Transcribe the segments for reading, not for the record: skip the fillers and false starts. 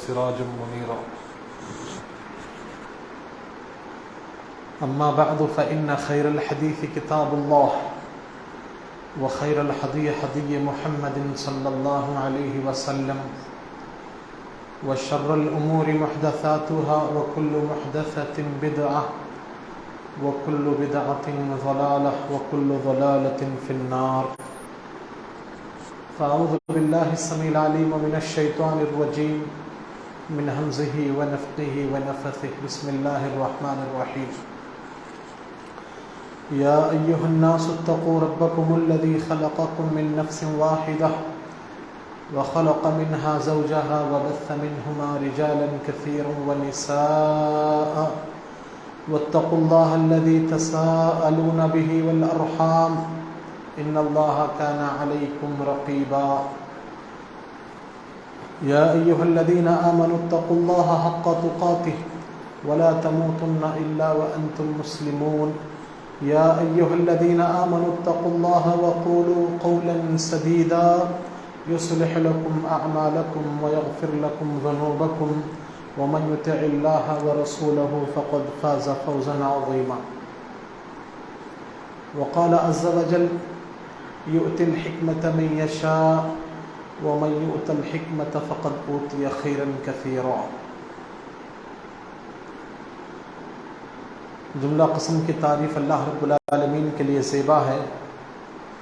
سراجا منيرا أما بعد فإن خير الحديث كتاب الله وخير الهدي هدي محمد صلى الله عليه وسلم وشر الأمور محدثاتها وكل محدثة بدعة وكل بدعة ضلالة وكل ضلالة في النار. فأعوذ بالله السميع العليم من الشيطان الرجيم من همزه ونفخه ونفثه. بسم الله الرحمن الرحيم. يا أيها الناس اتقوا ربكم الذي خلقكم من نفس واحدة وخلق منها زوجها وبث منهما رجالا كثيرا ونساء واتقوا الله الذي تساءلون به والأرحام إن الله كان عليكم رقيبا. يا أيها الذين آمنوا اتقوا الله حق تقاته ولا تموتن إلا وأنتم مسلمون. يا أيها الذين آمنوا اتقوا الله وقولوا قولا سديدا يصلح لكم أعمالكم ويغفر لكم ذنوبكم ومن يطع الله ورسوله فقد فاز فوزا عظيما. وقال عز وجل يؤتي الحكمة من يشاء ومن يؤت الحكمة فقد أوتي خيرا كثيرا. جملہ قسم کی تعریف اللہ رب العالمین کے لیے زیبا ہے،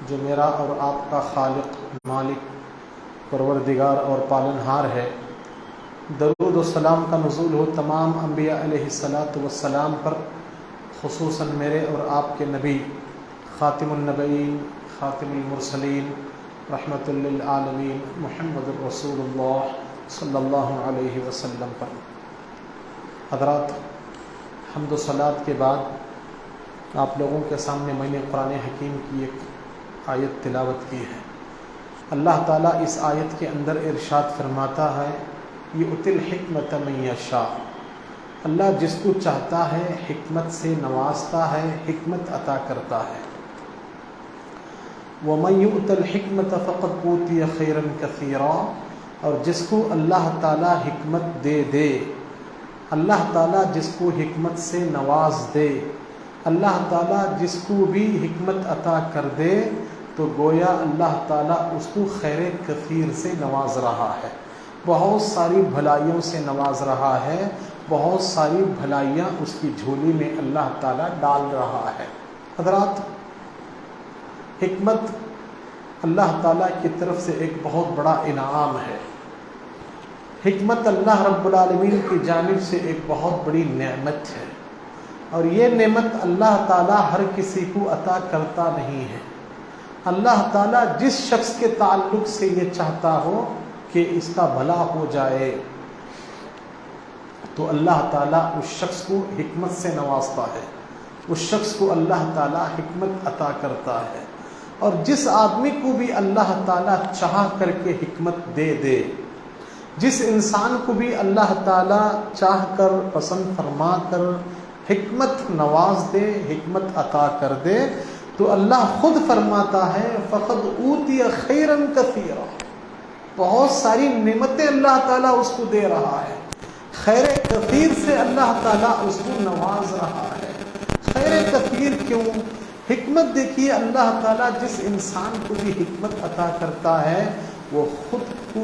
جو میرا اور آپ کا خالق، مالک، پروردگار اور پالنہار ہے. درود و سلام کا نزول ہو تمام انبیاء علیہ السلام پر، خصوصاً میرے اور آپ کے نبی خاتم النبیین خاتم المرسلین رحمت للعالمین محمد رسول اللہ صلی اللہ علیہ وسلم پر. حضرات، حمد و صلات کے بعد آپ لوگوں کے سامنے میں نے قرآن حکیم کی ایک آیت تلاوت کی ہے. اللہ تعالیٰ اس آیت کے اندر ارشاد فرماتا ہے یؤتی الحکمۃ من یشاء. اللہ جس کو چاہتا ہے حکمت سے نوازتا ہے، حکمت عطا کرتا ہے. وَمَن يُؤْتَ الْحِكْمَةَ فَقَدْ أُوتِيَ خَيْرًا كَثِيرًا. اور جس کو اللہ تعالیٰ حکمت دے، اللہ تعالیٰ جس کو حکمت سے نواز دے، اللہ تعالیٰ جس کو بھی حکمت عطا کر دے تو گویا اللہ تعالیٰ اس کو خیر کثیر سے نواز رہا ہے، بہت ساری بھلائیوں سے نواز رہا ہے، بہت ساری بھلائیاں اس کی جھولی میں اللہ تعالیٰ ڈال رہا ہے. حضرات، حکمت اللہ تعالیٰ کی طرف سے ایک بہت بڑا انعام ہے. حکمت اللہ رب العالمین کی جانب سے ایک بہت بڑی نعمت ہے، اور یہ نعمت اللہ تعالیٰ ہر کسی کو عطا کرتا نہیں ہے. اللہ تعالیٰ جس شخص کے تعلق سے یہ چاہتا ہو کہ اس کا بھلا ہو جائے تو اللہ تعالیٰ اس شخص کو حکمت سے نوازتا ہے، اس شخص کو اللہ تعالیٰ حکمت عطا کرتا ہے. اور جس آدمی کو بھی اللہ تعالیٰ چاہ کر کے حکمت دے، جس انسان کو بھی اللہ تعالیٰ چاہ کر پسند فرما کر حکمت نواز دے، حکمت عطا کر دے، تو اللہ خود فرماتا ہے فقد اوتی خیرا کثیرا. بہت ساری نعمتیں اللہ تعالیٰ اس کو دے رہا ہے، خیر کثیر سے اللہ تعالیٰ اس کو نواز رہا ہے. خیر کثیر کیوں؟ حکمت دیکھیے، اللہ تعالیٰ جس انسان کو بھی حکمت عطا کرتا ہے وہ خود کو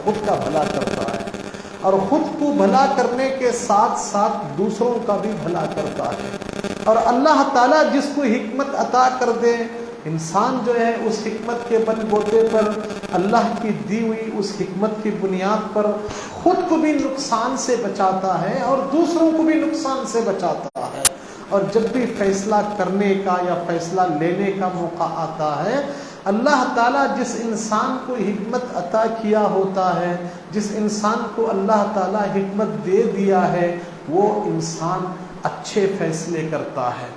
خود کا بھلا کرتا ہے، اور خود کو بھلا کرنے کے ساتھ ساتھ دوسروں کا بھی بھلا کرتا ہے. اور اللہ تعالیٰ جس کو حکمت عطا کر دے، انسان جو ہے اس حکمت کے بل بوتے پر، اللہ کی دی ہوئی اس حکمت کی بنیاد پر خود کو بھی نقصان سے بچاتا ہے اور دوسروں کو بھی نقصان سے بچاتا ہے. اور جب بھی فیصلہ کرنے کا یا فیصلہ لینے کا موقع آتا ہے، اللہ تعالیٰ جس انسان کو حکمت عطا کیا ہوتا ہے، جس انسان کو اللہ تعالیٰ حکمت دے دیا ہے، وہ انسان اچھے فیصلے کرتا ہے،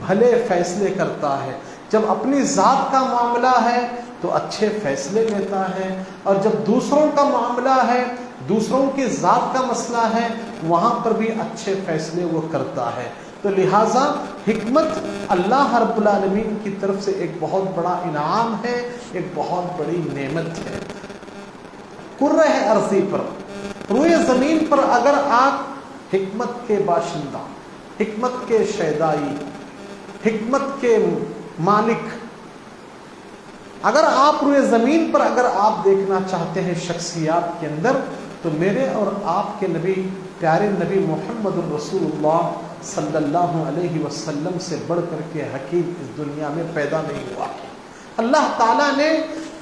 بھلے فیصلے کرتا ہے. جب اپنی ذات کا معاملہ ہے تو اچھے فیصلے لیتا ہے، اور جب دوسروں کا معاملہ ہے، دوسروں کی ذات کا مسئلہ ہے، وہاں پر بھی اچھے فیصلے وہ کرتا ہے۔ تو لہٰذا حکمت اللہ رب العالمین کی طرف سے ایک بہت بڑا انعام ہے، ایک بہت بڑی نعمت ہے۔ کرہ ارضی پر، روئے زمین پر اگر آپ حکمت کے باشندہ، حکمت کے شیدائی، حکمت کے مالک، اگر آپ روئے زمین پر اگر آپ دیکھنا چاہتے ہیں شخصیات کے اندر، تو میرے اور آپ کے نبی، پیارے نبی محمد الرسول اللہ صلی اللہ علیہ وسلم سے بڑھ کر کے حکیم اس دنیا میں پیدا نہیں ہوا۔ اللہ تعالیٰ نے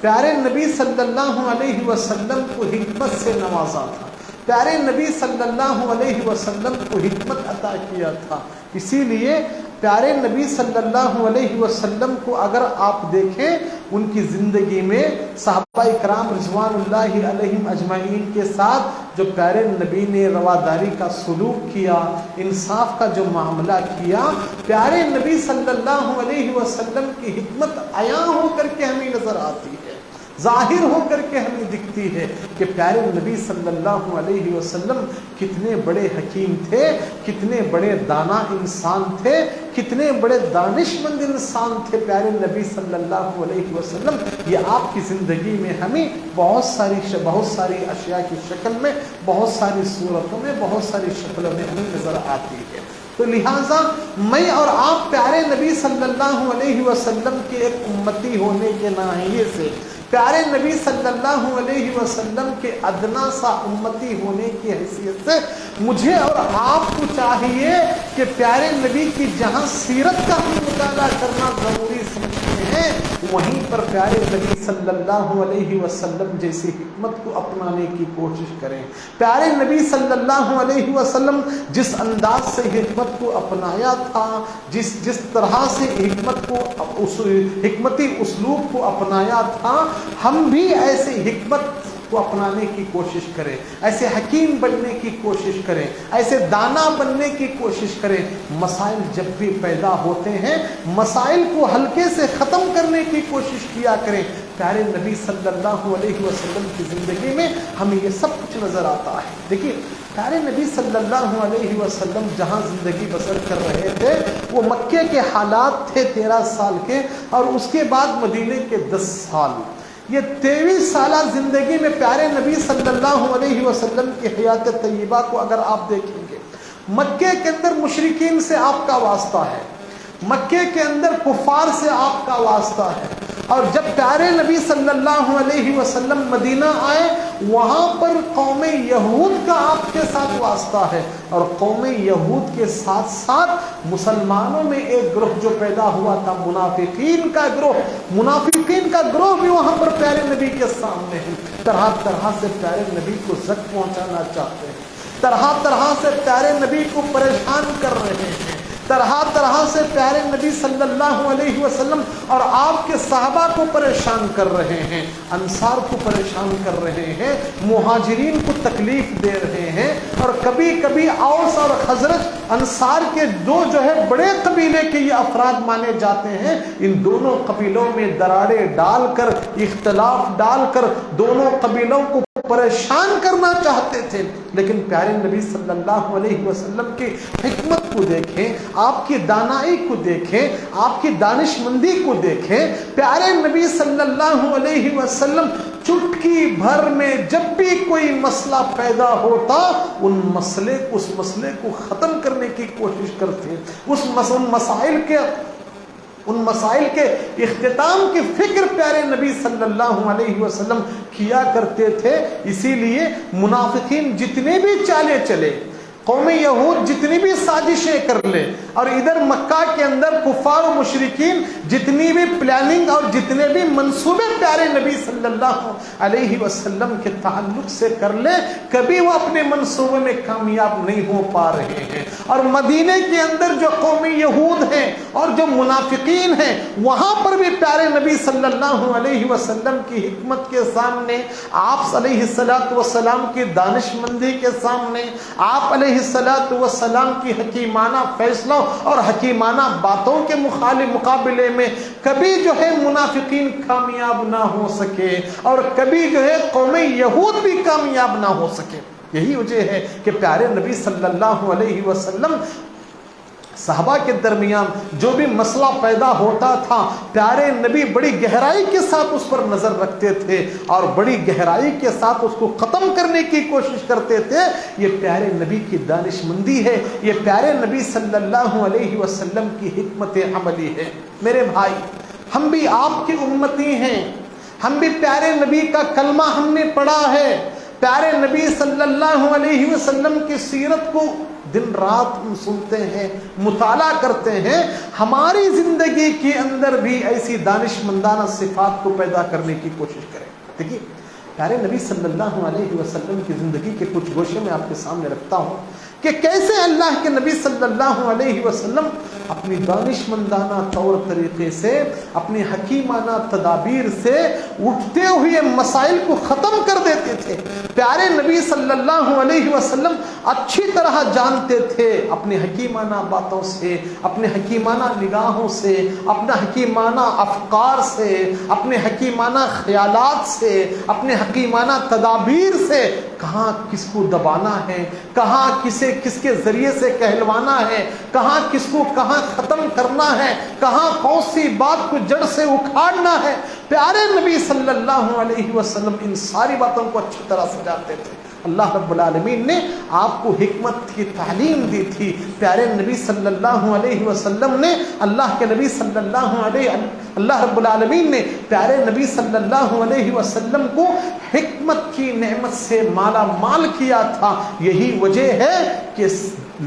پیارے نبی صلی اللہ علیہ وسلم کو حکمت سے نوازا تھا، پیارے نبی صلی اللہ علیہ وسلم کو حکمت عطا کیا تھا۔ اسی لیے پیارے نبی صلی اللہ علیہ وسلم کو اگر آپ دیکھیں، ان کی زندگی میں صحابہ کرام رضوان اللہ علیہم اجمعین کے ساتھ جو پیارے نبی نے رواداری کا سلوک کیا، انصاف کا جو معاملہ کیا، پیارے نبی صلی اللہ علیہ وسلم کی حکمت عیاں ہو کر کے ہمیں نظر آتی ہے، ظاہر ہو کر کے ہمیں دکھتی ہے کہ پیارے نبی صلی اللہ علیہ وسلم کتنے بڑے حکیم تھے، کتنے بڑے دانا انسان تھے، کتنے بڑے دانش مند انسان تھے پیارے نبی صلی اللہ علیہ وسلم۔ یہ آپ کی زندگی میں ہمیں بہت ساری اشیاء کی شکل میں، بہت ساری صورتوں میں، بہت ساری شکلوں میں ہمیں نظر آتی ہے۔ تو لہٰذا میں اور آپ پیارے نبی صلی اللہ علیہ وسلم کے ایک امتی ہونے کے ناحیے سے، پیارے نبی صلی اللہ علیہ وسلم کے ادنا سا امتی ہونے کی حیثیت سے مجھے اور آپ کو چاہیے کہ پیارے نبی کی جہاں سیرت کا ہم مطالعہ کرنا ضروری سمجھتے ہیں، وہیں پر پیارے نبی صلی اللہ علیہ وسلم جیسی حکمت کو اپنانے کی کوشش کریں۔ پیارے نبی صلی اللہ علیہ وسلم جس انداز سے حکمت کو اپنایا تھا، جس طرح سے حکمتی اسلوب کو اپنایا تھا، ہم بھی ایسے حکمت کو اپنانے کی کوشش کریں، ایسے حکیم بننے کی کوشش کریں، ایسے دانا بننے کی کوشش کریں۔ مسائل جب بھی پیدا ہوتے ہیں، مسائل کو ہلکے سے ختم کرنے کی کوشش کیا کریں۔ پیارے نبی صلی اللہ علیہ وسلم کی زندگی میں ہمیں یہ سب کچھ نظر آتا ہے۔ دیکھیے پیارے نبی صلی اللہ علیہ وسلم جہاں زندگی بسر کر رہے تھے، وہ مکے کے حالات تھے 13 سال کے، اور اس کے بعد مدینے کے 10 سال۔ یہ 23 سالہ زندگی میں پیارے نبی صلی اللہ علیہ وسلم کی حیات طیبہ کو اگر آپ دیکھیں گے، مکے کے اندر مشرکین سے آپ کا واسطہ ہے، مکے کے اندر کفار سے آپ کا واسطہ ہے، اور جب پیارے نبی صلی اللہ علیہ وسلم مدینہ آئے، وہاں پر قوم یہود کا آپ کے ساتھ واسطہ ہے، اور قوم یہود کے ساتھ ساتھ مسلمانوں میں ایک گروہ جو پیدا ہوا تھا، منافقین کا گروہ بھی وہاں پر پیارے نبی کے سامنے ہے۔ طرح طرح سے پیارے نبی کو زخم پہنچانا چاہتے ہیں، طرح طرح سے پیارے نبی کو پریشان کر رہے ہیں، طرح طرح سے پیارے نبی صلی اللہ علیہ وسلم اور آپ کے صحابہ کو پریشان کر رہے ہیں، انصار کو پریشان کر رہے ہیں، مہاجرین کو تکلیف دے رہے ہیں، اور کبھی کبھی اوس اور خزرج انصار کے دو جو ہے بڑے قبیلے کے یہ افراد مانے جاتے ہیں، ان دونوں قبیلوں میں دراڑیں ڈال کر، اختلاف ڈال کر دونوں قبیلوں کو پریشان کرنا چاہتے تھے۔ لیکن پیارے نبی صلی اللہ علیہ وسلم کی حکمت کو دیکھیں، آپ کی دانائی کو دیکھیں، آپ کی دانش مندی کو دیکھیں۔ پیارے نبی صلی اللہ علیہ وسلم چٹکی بھر میں جب بھی کوئی مسئلہ پیدا ہوتا، ان مسئلے کو ختم کرنے کی کوشش کرتے، ان مسائل کے اختتام کی فکر پیارے نبی صلی اللہ علیہ وسلم کیا کرتے تھے۔ اسی لیے منافقین جتنے بھی چالے چلے، قوم یہود جتنی بھی سازشیں کر لے، اور ادھر مکہ کے اندر کفار و مشرکین جتنی بھی پلاننگ اور جتنے بھی منصوبے پیارے نبی صلی اللہ علیہ وسلم کے تعلق سے کر لے، کبھی وہ اپنے منصوبے میں کامیاب نہیں ہو پا رہے ہیں۔ اور مدینے کے اندر جو قوم یہود ہیں اور جو منافقین ہیں، وہاں پر بھی پیارے نبی صلی اللہ علیہ وسلم کی حکمت کے سامنے، آپ علیہ الصلوۃ والسلام کی دانش مندی کے سامنے، آپ علیہ علیہ الصلوۃ والسلام کی حکیمانہ فیصلوں اور حکیمانہ باتوں کے مقابلے میں کبھی جو ہے منافقین کامیاب نہ ہو سکے اور کبھی جو ہے قوم یہود بھی کامیاب نہ ہو سکے۔ یہی وجہ ہے کہ پیارے نبی صلی اللہ علیہ وسلم صحابہ کے درمیان جو بھی مسئلہ پیدا ہوتا تھا، پیارے نبی بڑی گہرائی کے ساتھ اس پر نظر رکھتے تھے اور بڑی گہرائی کے ساتھ اس کو ختم کرنے کی کوشش کرتے تھے۔ یہ پیارے نبی کی دانش مندی ہے، یہ پیارے نبی صلی اللہ علیہ وسلم کی حکمت عملی ہے۔ میرے بھائی، ہم بھی آپ کی امتی ہیں، ہم بھی پیارے نبی کا کلمہ ہم نے پڑھا ہے، پیارے نبی صلی اللہ علیہ وسلم کی سیرت کو دن رات ہم سنتے ہیں، مطالعہ کرتے ہیں۔ ہماری زندگی کے اندر بھی ایسی دانش مندانہ صفات کو پیدا کرنے کی کوشش کریں۔ دیکھیے پیارے نبی صلی اللہ علیہ وسلم کی زندگی کے کچھ گوشے میں آپ کے سامنے رکھتا ہوں کہ کیسے اللہ کے نبی صلی اللہ علیہ وسلم اپنی دانش مندانہ طور طریقے سے، اپنی حکیمانہ تدابیر سے اٹھتے ہوئے مسائل کو ختم کر دیتے تھے۔ پیارے نبی صلی اللہ علیہ وسلم اچھی طرح جانتے تھے اپنی حکیمانہ باتوں سے، اپنے حکیمانہ نگاہوں سے، اپنا حکیمانہ افکار سے، اپنے حکیمانہ خیالات سے، اپنے حکیمانہ تدابیر سے کہاں کس کو دبانا ہے، کہاں کس کے ذریعے سے کہلوانا ہے، کہاں کس کو کہاں ختم کرنا ہے، کہاں کون سی بات کو جڑ سے اکھاڑنا ہے۔ پیارے نبی صلی اللہ علیہ وسلم ان ساری باتوں کو اچھی طرح سے جانتے تھے۔ اللہ رب العالمین نے آپ کو حکمت کی تعلیم دی تھی۔ پیارے نبی صلی اللہ علیہ وسلم نے اللہ رب العالمین نے پیارے نبی صلی اللہ علیہ وسلم کو حکمت کی نعمت سے مالا مال کیا تھا۔ یہی وجہ ہے کہ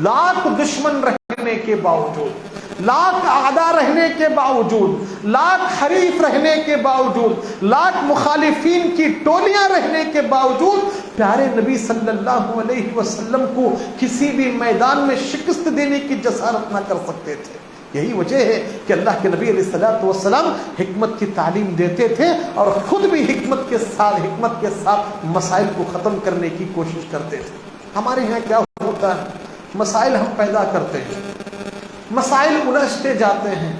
لاکھ دشمن رہنے کے باوجود، لاکھ اعداء رہنے کے باوجود، لاکھ حریف رہنے کے باوجود، لاکھ مخالفین کی ٹولیاں رہنے کے باوجود پیارے نبی صلی اللہ علیہ وسلم کو کسی بھی میدان میں شکست دینے کی جسارت نہ کر سکتے تھے۔ یہی وجہ ہے کہ اللہ کے نبی علیہ الصلوۃ والسلام حکمت کی تعلیم دیتے تھے اور خود بھی حکمت کے ساتھ مسائل کو ختم کرنے کی کوشش کرتے تھے۔ ہمارے یہاں کیا ہوتا ہے، مسائل ہم پیدا کرتے ہیں، مسائل الجھتے جاتے ہیں،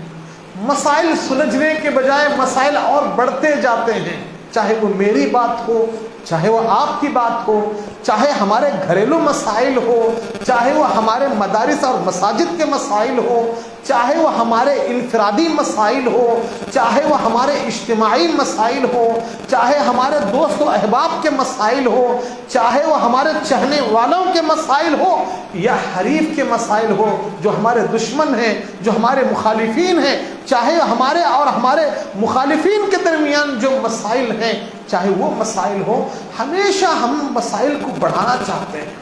مسائل سلجھنے کے بجائے مسائل اور بڑھتے جاتے ہیں، چاہے وہ میری بات ہو، چاہے وہ آپ کی بات ہو، چاہے ہمارے گھریلو مسائل ہو، چاہے وہ ہمارے مدارس اور مساجد کے مسائل ہو، چاہے وہ ہمارے انفرادی مسائل ہو، چاہے وہ ہمارے اجتماعی مسائل ہو، چاہے ہمارے دوست و احباب کے مسائل ہو، چاہے وہ ہمارے چاہنے والوں کے مسائل ہو یا حریف کے مسائل ہو، جو ہمارے دشمن ہیں، جو ہمارے مخالفین ہیں، چاہے ہمارے اور ہمارے مخالفین کے درمیان جو مسائل ہیں، چاہے وہ مسائل ہو، ہمیشہ ہم مسائل کو بڑھانا چاہتے ہیں،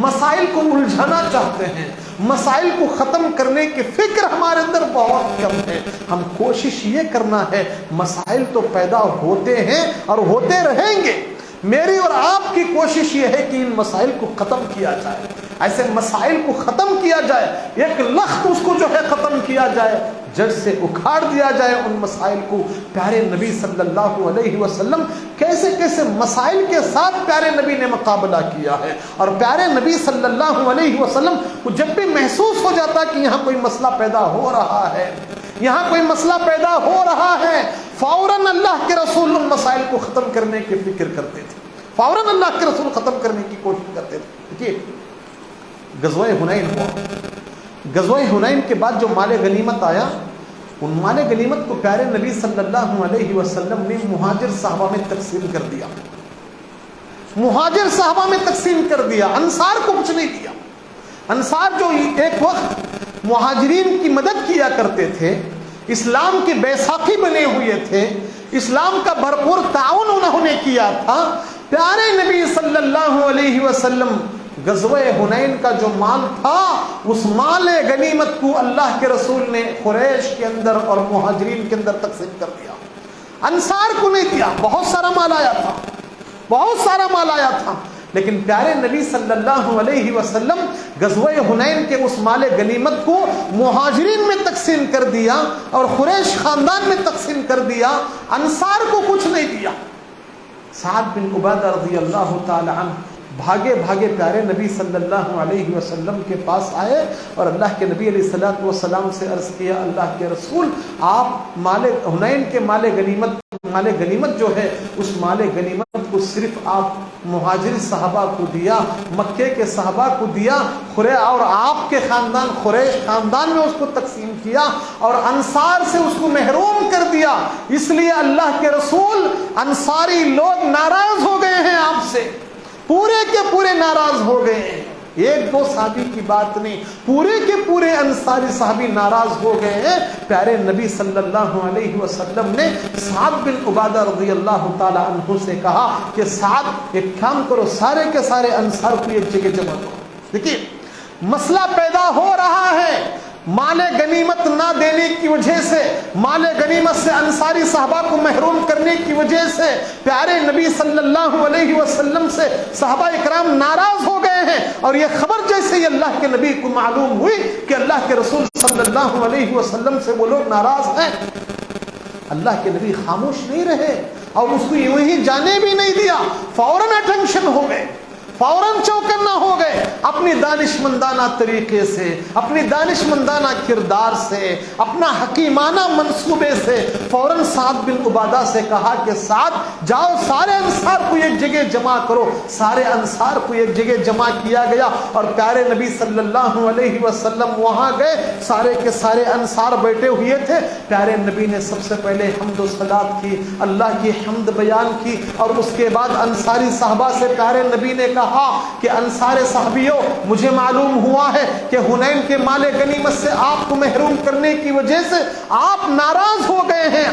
مسائل کو الجھانا چاہتے ہیں، مسائل کو ختم کرنے کی فکر ہمارے اندر بہت کم ہے۔ ہم کوشش یہ کرنا ہے، مسائل تو پیدا ہوتے ہیں اور ہوتے رہیں گے، میری اور آپ کی کوشش یہ ہے کہ ان مسائل کو ختم کیا جائے، ایسے مسائل کو ختم کیا جائے، ایک لخت اس کو جو ہے ختم کیا جائے، جڑ سے اکھاڑ دیا جائے ان مسائل کو۔ پیارے نبی صلی اللہ علیہ وسلم کیسے کیسے مسائل کے ساتھ پیارے نبی نے مقابلہ کیا ہے، اور پیارے نبی صلی اللہ علیہ وسلم کو جب بھی محسوس ہو جاتا کہ یہاں کوئی مسئلہ پیدا ہو رہا ہے، یہاں کوئی مسئلہ پیدا ہو رہا ہے، فوراً اللہ کے رسول ان مسائل کو ختم کرنے کی فکر کرتے تھے، فوراً اللہ کے رسول ختم کرنے کی کوشش کرتے تھے۔ دیکھیے غزوہ حنین ہوا، غزوہ حنین کے بعد جو مال غنیمت آیا، ان مال غنیمت کو پیارے نبی صلی اللہ علیہ وسلم نے مہاجر صحابہ میں تقسیم کر دیا، مہاجر صحابہ میں تقسیم کر دیا، انصار کو کچھ نہیں دیا۔ انصار جو ایک وقت مہاجرین کی مدد کیا کرتے تھے، اسلام کے بیساکھی بنے ہوئے تھے، اسلام کا بھرپور تعاون انہوں نے کیا تھا، پیارے نبی صلی اللہ علیہ وسلم غزوہ حنین کا جو مال تھا، اس مال غنیمت کو اللہ کے رسول نے قریش کے اندر اور مہاجرین کے اندر تقسیم کر دیا، انصار کو نہیں دیا۔ بہت سارا مال آیا تھا، بہت سارا مال آیا تھا، لیکن پیارے نبی صلی اللہ علیہ وسلم غزوہ حنین کے اس مال غنیمت کو مہاجرین میں تقسیم کر دیا اور قریش خاندان میں تقسیم کر دیا، انصار کو کچھ نہیں دیا۔ سعد بن عبادہ رضی اللہ تعالی عنہ بھاگے بھاگے پیارے نبی صلی اللہ علیہ وسلم کے پاس آئے اور اللہ کے نبی علیہ الصلوۃ والسلام سے عرض کیا، اللہ کے رسول، آپ مال حنین کے مال غنیمت جو ہے اس مال غنیمت کو صرف آپ مہاجر صحابہ کو دیا، مکے کے صحابہ کو دیا، اور آپ کے خاندان قریش خاندان میں اس کو تقسیم کیا اور انصار سے اس کو محروم کر دیا، اس لیے اللہ کے رسول انصاری لوگ ناراض ہو گئے ہیں آپ سے، پورے کے پورے ناراض ہو گئے ہیں، ایک دو صحابی کی بات نہیں، پورے کے پورے انصاری صحابی ناراض ہو گئے ہیں۔ پیارے نبی صلی اللہ علیہ وسلم نے سعد بن عبادہ رضی اللہ تعالی عنہ سے کہا کہ سعد ایک کام کرو، سارے کے سارے انصار کو ایک جگہ جمع کرو۔ دیکھیے مسئلہ پیدا ہو رہا ہے، مال غنیمت نہ دینے کی وجہ سے، مال غنیمت سے انصاری صحابہ کو محروم کرنے کی وجہ سے پیارے نبی صلی اللہ علیہ وسلم سے صحابہ اکرام ناراض ہو گئے ہیں، اور یہ خبر جیسے ہی اللہ کے نبی کو معلوم ہوئی کہ اللہ کے رسول صلی اللہ علیہ وسلم سے وہ لوگ ناراض ہیں، اللہ کے نبی خاموش نہیں رہے اور اس کو یوں ہی جانے بھی نہیں دیا، فوراً اٹینشن ہو گئے، فوراً چوکنا ہو گئے، اپنی دانشمندانہ طریقے سے، اپنی دانشمندانہ کردار سے، اپنا حکیمانہ منصوبے سے فوراً سعد بن عبادہ سے کہا کہ سعد جاؤ سارے انصار کو ایک جگہ جمع کرو۔ سارے انصار کو ایک جگہ جمع کیا گیا اور پیارے نبی صلی اللہ علیہ وسلم وہاں گئے، سارے کے سارے انصار بیٹھے ہوئے تھے۔ پیارے نبی نے سب سے پہلے حمد و صلات کی، اللہ کی حمد بیان کی، اور اس کے بعد انصاری صحابہ سے پیارے نبی نے کہا کہ انصار صحابیوں، مجھے معلوم ہوا ہے کہ حنین کے مال غنیمت سے آپ کو محروم کرنے کی وجہ سے آپ ناراض ہو گئے ہیں،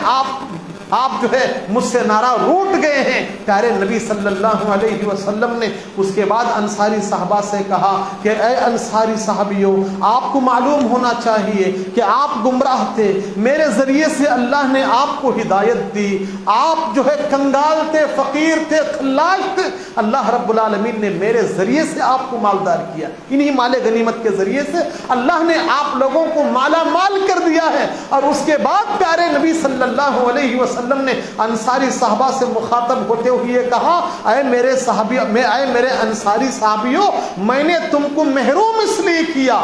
آپ جو ہے مجھ سے ناراض روٹ گئے ہیں۔ پیارے نبی صلی اللہ علیہ وسلم نے اس کے بعد انصاری صحابہ سے کہا کہ اے انصاری صحابیوں، آپ کو معلوم ہونا چاہیے کہ آپ گمراہ تھے، میرے ذریعے سے اللہ نے آپ کو ہدایت دی، آپ جو ہے کنگال تھے، فقیر تھے، خلاج تھے، اللہ رب العالمین نے میرے ذریعے سے آپ کو مالدار کیا، انہی مال غنیمت کے ذریعے سے اللہ نے آپ لوگوں کو مالا مال کر دیا ہے۔ اور اس کے بعد پیارے نبی صلی اللہ علیہ وسلم نے انصاری صحابہ سے مخاطب ہوتے ہوئے کہا، اے میرے انصاری صحابیوں، میں نے تم کو محروم اس لیے کیا،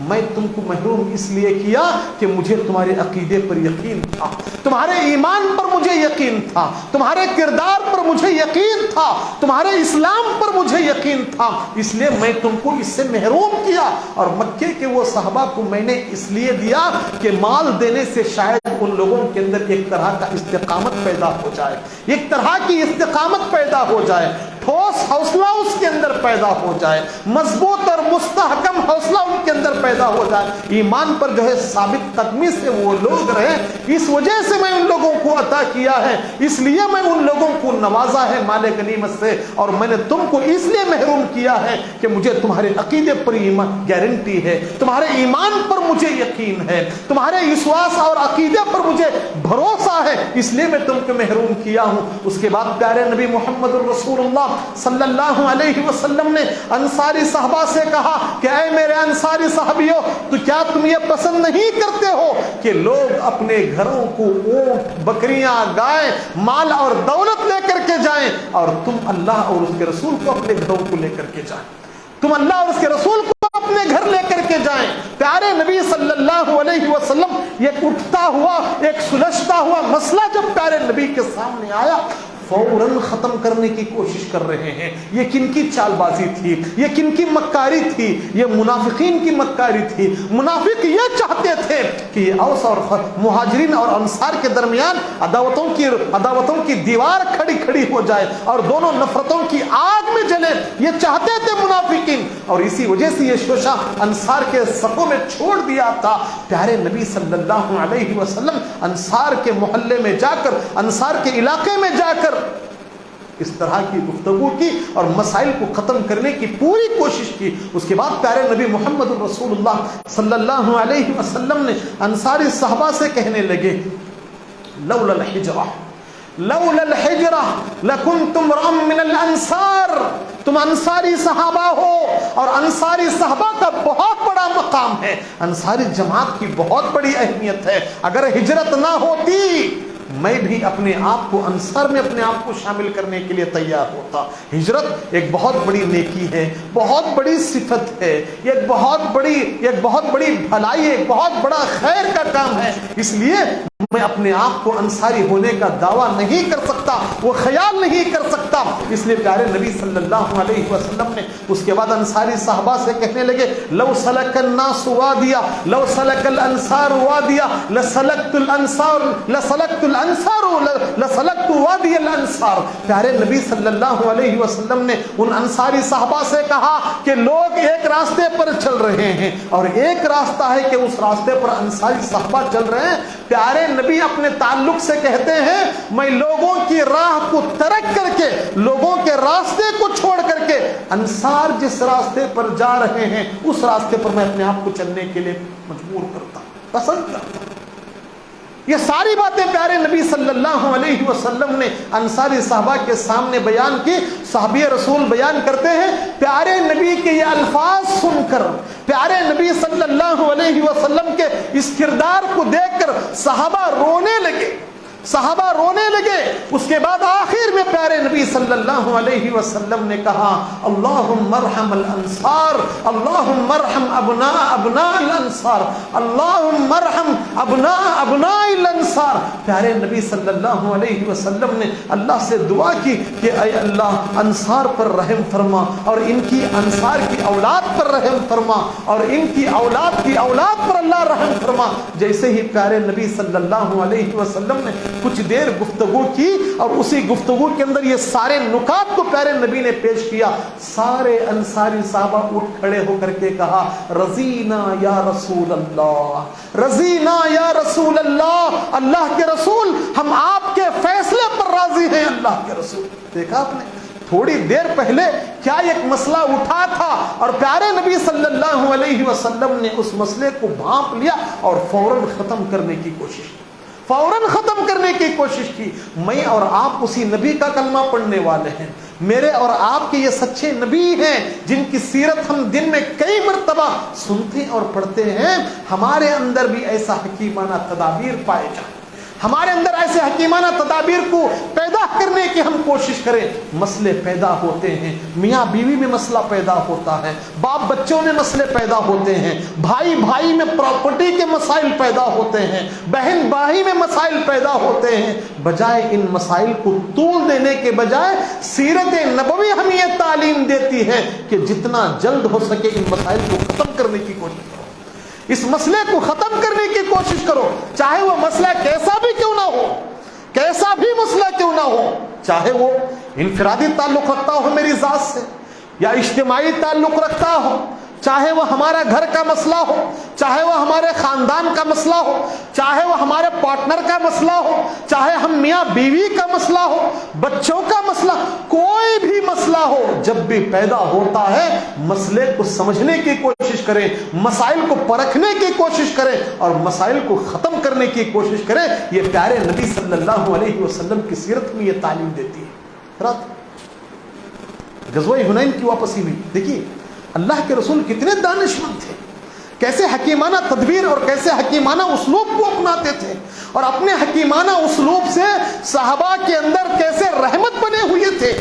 میں تم کو محروم اس لیے کیا کہ مجھے تمہارے عقیدے پر یقین تھا، تمہارے ایمان پر مجھے یقین تھا، تمہارے کردار پر مجھے یقین تھا، تمہارے اسلام پر مجھے یقین تھا، اس لیے میں تم کو اس سے محروم کیا۔ اور مکے کے وہ صحابہ کو میں نے اس لیے دیا کہ مال دینے سے شاید ان لوگوں کے اندر ایک طرح کا استقامت پیدا ہو جائے، ایک طرح کی استقامت پیدا ہو جائے، ٹھوس حوصلہ اس کے اندر پیدا ہو جائے، مضبوط اور مستحکم حوصلہ ان کے اندر پیدا ہو جائے، ایمان پر جو ہے ثابت قدمی سے وہ لوگ رہے۔ اس وجہ سے میں ان لوگوں کو عطا کیا ہے، اس لیے میں ان لوگوں کو نوازا ہے مال غنیمت سے، اور میں نے تم کو اس لیے محروم کیا ہے کہ مجھے تمہارے عقیدے پر ایمان گارنٹی ہے، تمہارے ایمان پر مجھے یقین ہے، تمہارے وشواس اور عقیدے پر مجھے بھروسہ ہے، اس لیے میں تم کو محروم کیا ہوں۔ اس کے بعد پیارے نبی محمد الرسول اللہ صلی اللہ علیہ وسلم نے انصاری صحابہ سے کہا کہ اے میرے انصاری صحابیوں، تو کیا تم یہ پسند نہیں کرتے ہو کہ لوگ اپنے گھروں کو اونٹ، بکریاں، گائے، مال اور دولت لے کر کے جائیں، اور تم اللہ اور اس کے رسول کو اپنے گھروں کو لے کر کے جائیں، تم اللہ اور اس کے رسول کو اپنے گھر لے کر کے جائیں۔ پیارے نبی صلی اللہ علیہ وسلم یہ اٹھتا ہوا، ایک سلجھتا ہوا مسئلہ جب پیارے نبی کے سامنے آیا، فوراً ختم کرنے کی کوشش کر رہے ہیں۔ یہ کن کی چال بازی تھی، یہ کن کی مکاری تھی، یہ منافقین کی مکاری تھی۔ منافق یہ چاہتے تھے کہ یہ اوس اور مہاجرین اور انصار کے درمیان عداوتوں کی دیوار کھڑی ہو جائے اور دونوں نفرتوں کی آگ میں جلے، یہ چاہتے تھے منافقین، اور اسی وجہ سے یہ شوشہ انصار کے صفوں میں چھوڑ دیا تھا۔ پیارے نبی صلی اللہ علیہ وسلم انصار کے محلے میں جا کر، انصار کے علاقے میں جا کر اس طرح کی گفتگو کی اور مسائل کو ختم کرنے کی پوری کوشش کی۔ اس کے بعد پیارے نبی محمد رسول اللہ صلی اللہ علیہ وسلم نے انصاری صحابہ سے کہنے لگے، لولا الحجرہ لکنتم امرأ من الانصار، تم انصاری صحابہ ہو اور انصاری صحابہ کا بہت بڑا مقام ہے، انصاری جماعت کی بہت بڑی اہمیت ہے، اگر ہجرت نہ ہوتی میں بھی اپنے آپ کو انصار میں اپنے آپ کو شامل کرنے کے لیے تیار ہوتا۔ ہجرت ایک بہت بڑی نیکی ہے، بہت بڑی صفت ہے، یہ ایک بہت بڑی بھلائی ہے، ایک بہت بڑا خیر کا کام ہے۔ اس لیے میں اپنے آپ کو انصاری ہونے کا دعویٰ نہیں کر سکتا، وہ خیال نہیں کر سکتا۔ اس لیے پیارے نبی صلی اللہ علیہ وسلم نے اس کے بعد انصاری صحابہ سے کہنے لگے لو سلک الناس وادیا لو سلک الانصار وادیا لسلکت وادی الانصار۔ پیارے نبی صلی اللہ علیہ وسلم نے ان انصاری صحابہ سے کہا کہ لوگ ایک راستے پر چل رہے ہیں اور ایک راستہ ہے کہ اس راستے پر انصاری صحابہ چل رہے ہیں۔ پیارے نبی اپنے تعلق سے کہتے ہیں میں لوگوں کی راہ کو ترک کر کے، لوگوں کے راستے کو چھوڑ کر کے انصار جس راستے پر جا رہے ہیں اس راستے پر میں اپنے آپ کو چلنے کے لیے مجبور کرتا ہوں، پسند کرتا ہوں۔ یہ ساری باتیں پیارے نبی صلی اللہ علیہ وسلم نے انصاری صحابہ کے سامنے بیان کی۔ صحابی رسول بیان کرتے ہیں پیارے نبی کے یہ الفاظ سن کر، پیارے نبی صلی اللہ علیہ وسلم کے اس کردار کو دیکھ کر صحابہ رونے لگے، صحابہ رونے لگے۔ اس کے بعد آخر میں پیارے نبی صلی اللہ علیہ وسلم نے کہا اللہم ارحم الانصار، اللہم ارحم ابناء الانصار، اللہم ارحم ابناء الانصار۔ پیارے نبی صلی اللہ علیہ وسلم نے اللہ سے دعا کی کہ اے اللہ انصار پر رحم فرما اور ان کی انصار کی اولاد پر رحم فرما اور ان کی اولاد کی اولاد پر اللہ رحم فرما۔ جیسے ہی پیارے نبی صلی اللہ علیہ وسلم نے کچھ دیر گفتگو کی اور اسی گفتگو کے اندر یہ سارے نکات کو پیارے نبی نے پیش کیا، سارے انصاری صحابہ اٹھ کھڑے ہو کر کے کہا رضینا یا رسول اللہ، رضینا یا رسول اللہ، اللہ کے رسول ہم آپ کے فیصلے پر راضی ہیں۔ اللہ کے رسول، دیکھا آپ نے تھوڑی دیر پہلے کیا ایک مسئلہ اٹھا تھا اور پیارے نبی صلی اللہ علیہ وسلم نے اس مسئلے کو بھانپ لیا اور فوراً ختم کرنے کی کوشش کی، فوراً ختم کرنے کی کوشش کی۔ میں اور آپ اسی نبی کا کلمہ پڑھنے والے ہیں، میرے اور آپ کے یہ سچے نبی ہیں جن کی سیرت ہم دن میں کئی مرتبہ سنتے اور پڑھتے ہیں۔ ہمارے اندر بھی ایسا حکیمانہ تدابیر پائے جائیں، ہمارے اندر ایسے حکیمانہ تدابیر کو پیدا کرنے کی ہم کوشش کریں۔ مسئلے پیدا ہوتے ہیں، میاں بیوی میں مسئلہ پیدا ہوتا ہے، باپ بچوں میں مسئلے پیدا ہوتے ہیں، بھائی بھائی میں پراپرٹی کے مسائل پیدا ہوتے ہیں، بہن بھائی میں مسائل پیدا ہوتے ہیں۔ بجائے ان مسائل کو طول دینے کے بجائے سیرت نبوی ہمیں یہ تعلیم دیتی ہے کہ جتنا جلد ہو سکے ان مسائل کو ختم کرنے کی کوشش کرو، اس مسئلے کو ختم کرنے کی کوشش کرو، چاہے وہ مسئلہ کیسا بھی کیوں نہ ہو، کیسا بھی مسئلہ کیوں نہ ہو، چاہے وہ انفرادی تعلق رکھتا ہو میری ذات سے یا اجتماعی تعلق رکھتا ہو، چاہے وہ ہمارا گھر کا مسئلہ ہو، چاہے وہ ہمارے خاندان کا مسئلہ ہو، چاہے وہ ہمارے پارٹنر کا مسئلہ ہو، چاہے ہم میاں بیوی کا مسئلہ ہو، بچوں کا مسئلہ، کوئی بھی مسئلہ ہو، جب بھی پیدا ہوتا ہے مسئلے کو سمجھنے کی کوشش کریں، مسائل کو پرکھنے کی کوشش کریں اور مسائل کو ختم کرنے کی کوشش کریں۔ یہ پیارے نبی صلی اللہ علیہ وسلم کی سیرت میں یہ تعلیم دیتی ہے۔ غزوہ حنین کی واپسی ہوئی، دیکھیے اللہ کے رسول کتنے دانشمند تھے، کیسے حکیمانہ تدبیر اور کیسے حکیمانہ اسلوب کو اپناتے تھے اور اپنے حکیمانہ اسلوب سے صحابہ کے اندر کیسے رحمت بنے ہوئے تھے۔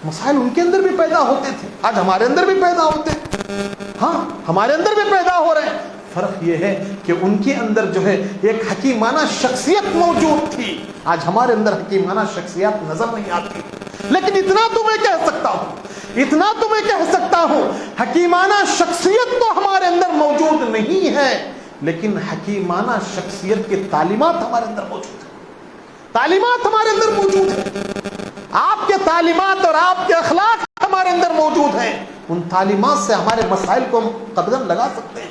مسائل ان کے اندر بھی پیدا ہوتے تھے، آج ہمارے اندر بھی پیدا ہوتے ہیں، ہاں ہمارے اندر بھی پیدا ہو رہے ہیں۔ فرق یہ ہے کہ ان کے اندر جو ہے ایک حکیمانہ شخصیت موجود تھی، آج ہمارے اندر حکیمانہ شخصیت نظر نہیں آتی۔ لیکن اتنا تو میں کہہ سکتا ہوں، اتنا تو میں کہہ سکتا ہوں، حکیمانہ شخصیت تو ہمارے اندر موجود نہیں ہے، لیکن حکیمانہ شخصیت کی تعلیمات ہمارے اندر موجود ہیں، تعلیمات ہمارے اندر موجود ہیں۔ آپ کے تعلیمات اور آپ کے اخلاق ہمارے اندر موجود ہیں، ان تعلیمات سے ہمارے مسائل کو ہم قدغن لگا سکتے ہیں،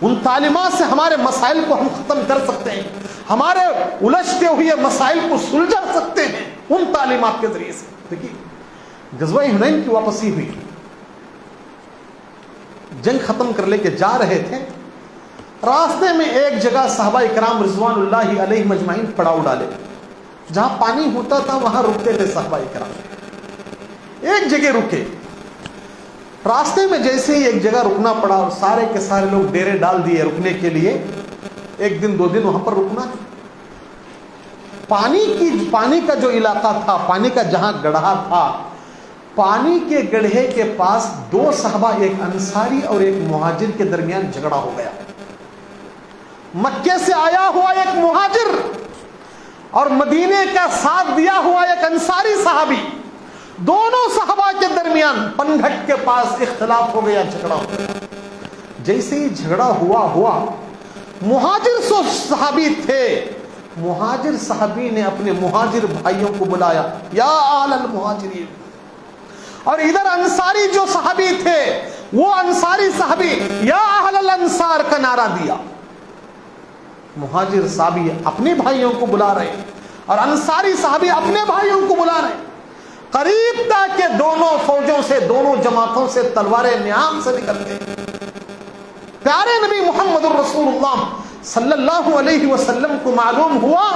ان تعلیمات سے ہمارے مسائل کو ہم ختم کر سکتے ہیں، ہمارے الجھتے ہوئے مسائل کو سلجھا سکتے ہیں ان تعلیمات کے ذریعے سے۔ دیکھیے غزوہ حنین کی واپسی ہوئی، جنگ ختم کر لے کے جا رہے تھے، راستے میں ایک جگہ صحابہ اکرام رضوان اللہ علیہ مجمعین پڑاؤ ڈالے، جہاں پانی ہوتا تھا وہاں رکتے تھے صحابہ اکرام، ایک جگہ رکے۔ راستے میں جیسے ہی ایک جگہ رکنا پڑا اور سارے کے سارے لوگ ڈیرے ڈال دیے رکنے کے لیے، ایک دن دو دن وہاں پر رکنا۔ پانی کا جو علاقہ تھا، پانی کا جہاں گڑھا تھا، پانی کے گڑھے کے پاس دو صحابہ، ایک انصاری اور ایک مہاجر کے درمیان جھگڑا ہو گیا۔ مکے سے آیا ہوا ایک مہاجر اور مدینے کا ساتھ دیا ہوا ایک انصاری صحابی، دونوں صحابہ کے درمیان پنگھٹ کے پاس اختلاف ہو گیا، جھگڑا ہو گیا۔ جیسے ہی جھگڑا ہوا مہاجر صحابی تھے، مہاجر صحابی نے اپنے مہاجر بھائیوں کو بلایا، یا اہل المہاجرین، اور ادھر انصاری جو صحابی تھے وہ انصاری صحابی یا اہل الانصار کا نعرہ دیا۔ مہاجر صحابی اپنے بھائیوں کو بلا رہے اور انصاری صحابی اپنے بھائیوں کو بلا رہے، قریب تھا کہ دونوں فوجوں سے، دونوں جماعتوں سے تلواریں نیام سے نکلتے۔ پیارے نبی محمد الرسول اللہ صلی اللہ علیہ وسلم کو معلوم ہوا